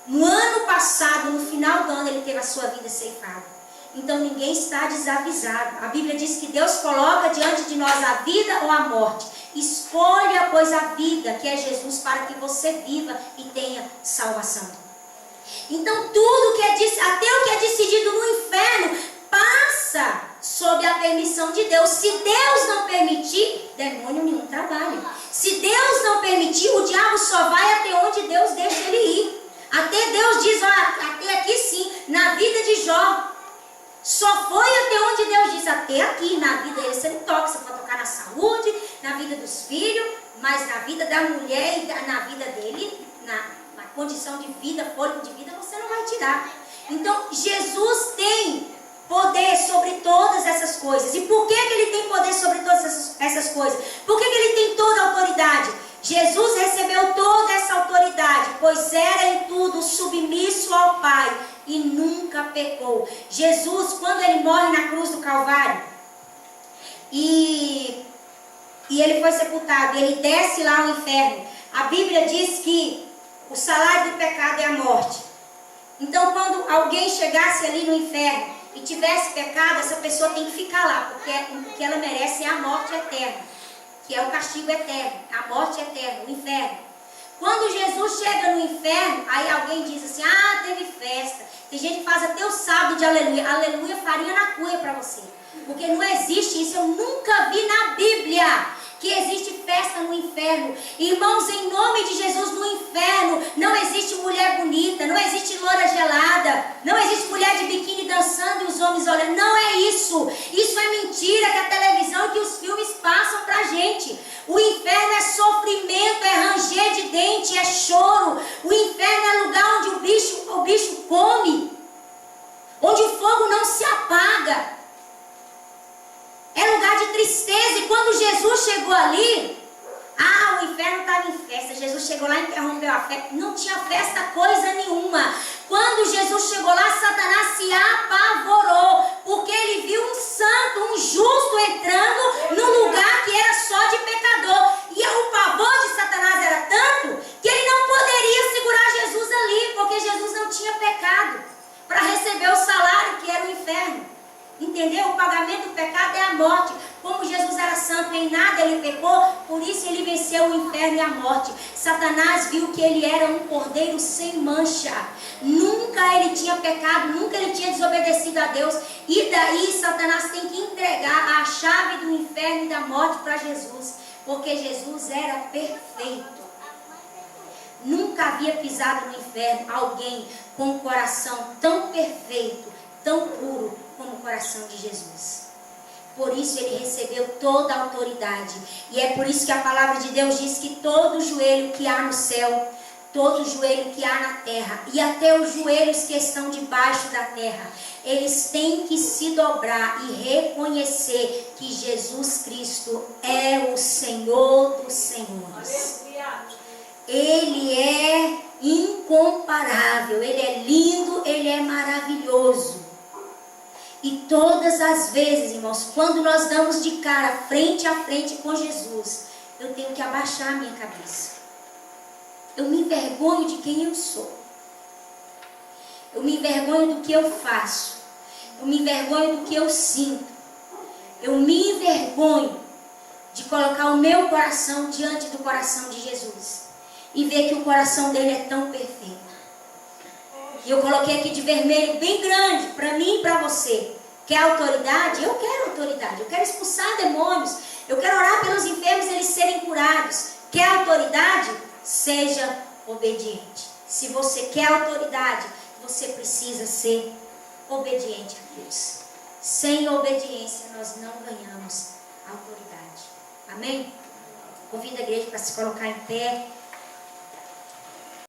No ano passado, no final do ano, ele teve a sua vida ceifada. Então ninguém está desavisado. A Bíblia diz que Deus coloca diante de nós a vida ou a morte. Escolha, pois, a vida, que é Jesus, para que você viva e tenha salvação. Então tudo que até o que é decidido no inferno passa sob a permissão de Deus. Se Deus não permitir, demônio nenhum trabalha. Se Deus não permitir, o diabo só vai até onde Deus deixa ele ir. Até Deus diz, até aqui sim, na vida de Jó. Só foi até onde Deus disse, até aqui, na vida dele você não toca, você pode tocar na saúde, na vida dos filhos, mas na vida da mulher e na vida dele, na condição de vida, fôlego de vida, você não vai tirar. Então, Jesus tem poder sobre todas essas coisas. E por que ele tem poder sobre todas essas coisas? Por que ele tem toda a autoridade? Jesus recebeu toda essa autoridade, pois era em tudo submisso ao Pai e nunca pecou. Jesus, quando ele morre na cruz do Calvário e ele foi sepultado, ele desce lá ao inferno. A Bíblia diz que o salário do pecado é a morte. Então, quando alguém chegasse ali no inferno e tivesse pecado, essa pessoa tem que ficar lá, porque o que ela merece é a morte eterna, que é o castigo eterno, a morte eterna, o inferno. Quando Jesus chega no inferno, aí alguém diz assim, teve festa. Tem gente que faz até o sábado de aleluia. Aleluia, farinha na cuia para você. Porque não existe isso, eu nunca vi na Bíblia que existe festa no inferno. Irmãos, em nome de Jesus, no inferno não existe mulher bonita, não existe loura gelada, não existe mulher de biquíni dançando e os homens olhando. Não é isso. Isso é mentira. mentira que a televisão e que os filmes passam pra gente. O inferno é sofrimento, é ranger de dente, é choro. O inferno é lugar onde o bicho come, onde o fogo não se apaga. É lugar de tristeza. E quando Jesus chegou ali, o inferno estava em festa. Jesus chegou lá e interrompeu a festa. Não tinha festa coisa nenhuma. Quando Jesus chegou lá, Satanás se apavorou, porque ele viu um santo, um justo entrando num lugar que era só de pecador. E o pavor de Satanás era tanto que ele não poderia segurar Jesus ali, porque Jesus não tinha pecado para receber o salário que era o inferno. Entendeu? O pagamento do pecado é a morte. Como Jesus era santo, em nada ele pecou, por isso ele venceu o inferno e a morte. Satanás viu que ele era um cordeiro sem mancha. Nunca ele tinha pecado, nunca ele tinha desobedecido a Deus. E daí Satanás tem que entregar a chave do inferno e da morte para Jesus, porque Jesus era perfeito. Nunca havia pisado no inferno alguém com um coração tão perfeito, tão puro como o coração de Jesus. Por isso ele recebeu toda a autoridade. E é por isso que a palavra de Deus diz que todo joelho que há no céu, todo joelho que há na terra, e até os joelhos que estão debaixo da terra, eles têm que se dobrar e reconhecer que Jesus Cristo é o Senhor dos senhores. Ele é incomparável, ele é lindo, ele é maravilhoso. E todas as vezes, irmãos, quando nós damos de cara frente a frente com Jesus, eu tenho que abaixar a minha cabeça. Eu me envergonho de quem eu sou. Eu me envergonho do que eu faço. Eu me envergonho do que eu sinto. Eu me envergonho de colocar o meu coração diante do coração de Jesus e ver que o coração dele é tão perfeito. E eu coloquei aqui de vermelho bem grande para mim e para você. Quer autoridade? Eu quero autoridade. Eu quero expulsar demônios. Eu quero orar pelos enfermos e eles serem curados. Quer autoridade? Seja obediente. Se você quer autoridade, você precisa ser obediente a Deus. Sem obediência nós não ganhamos autoridade. Amém? Convido a igreja para se colocar em pé.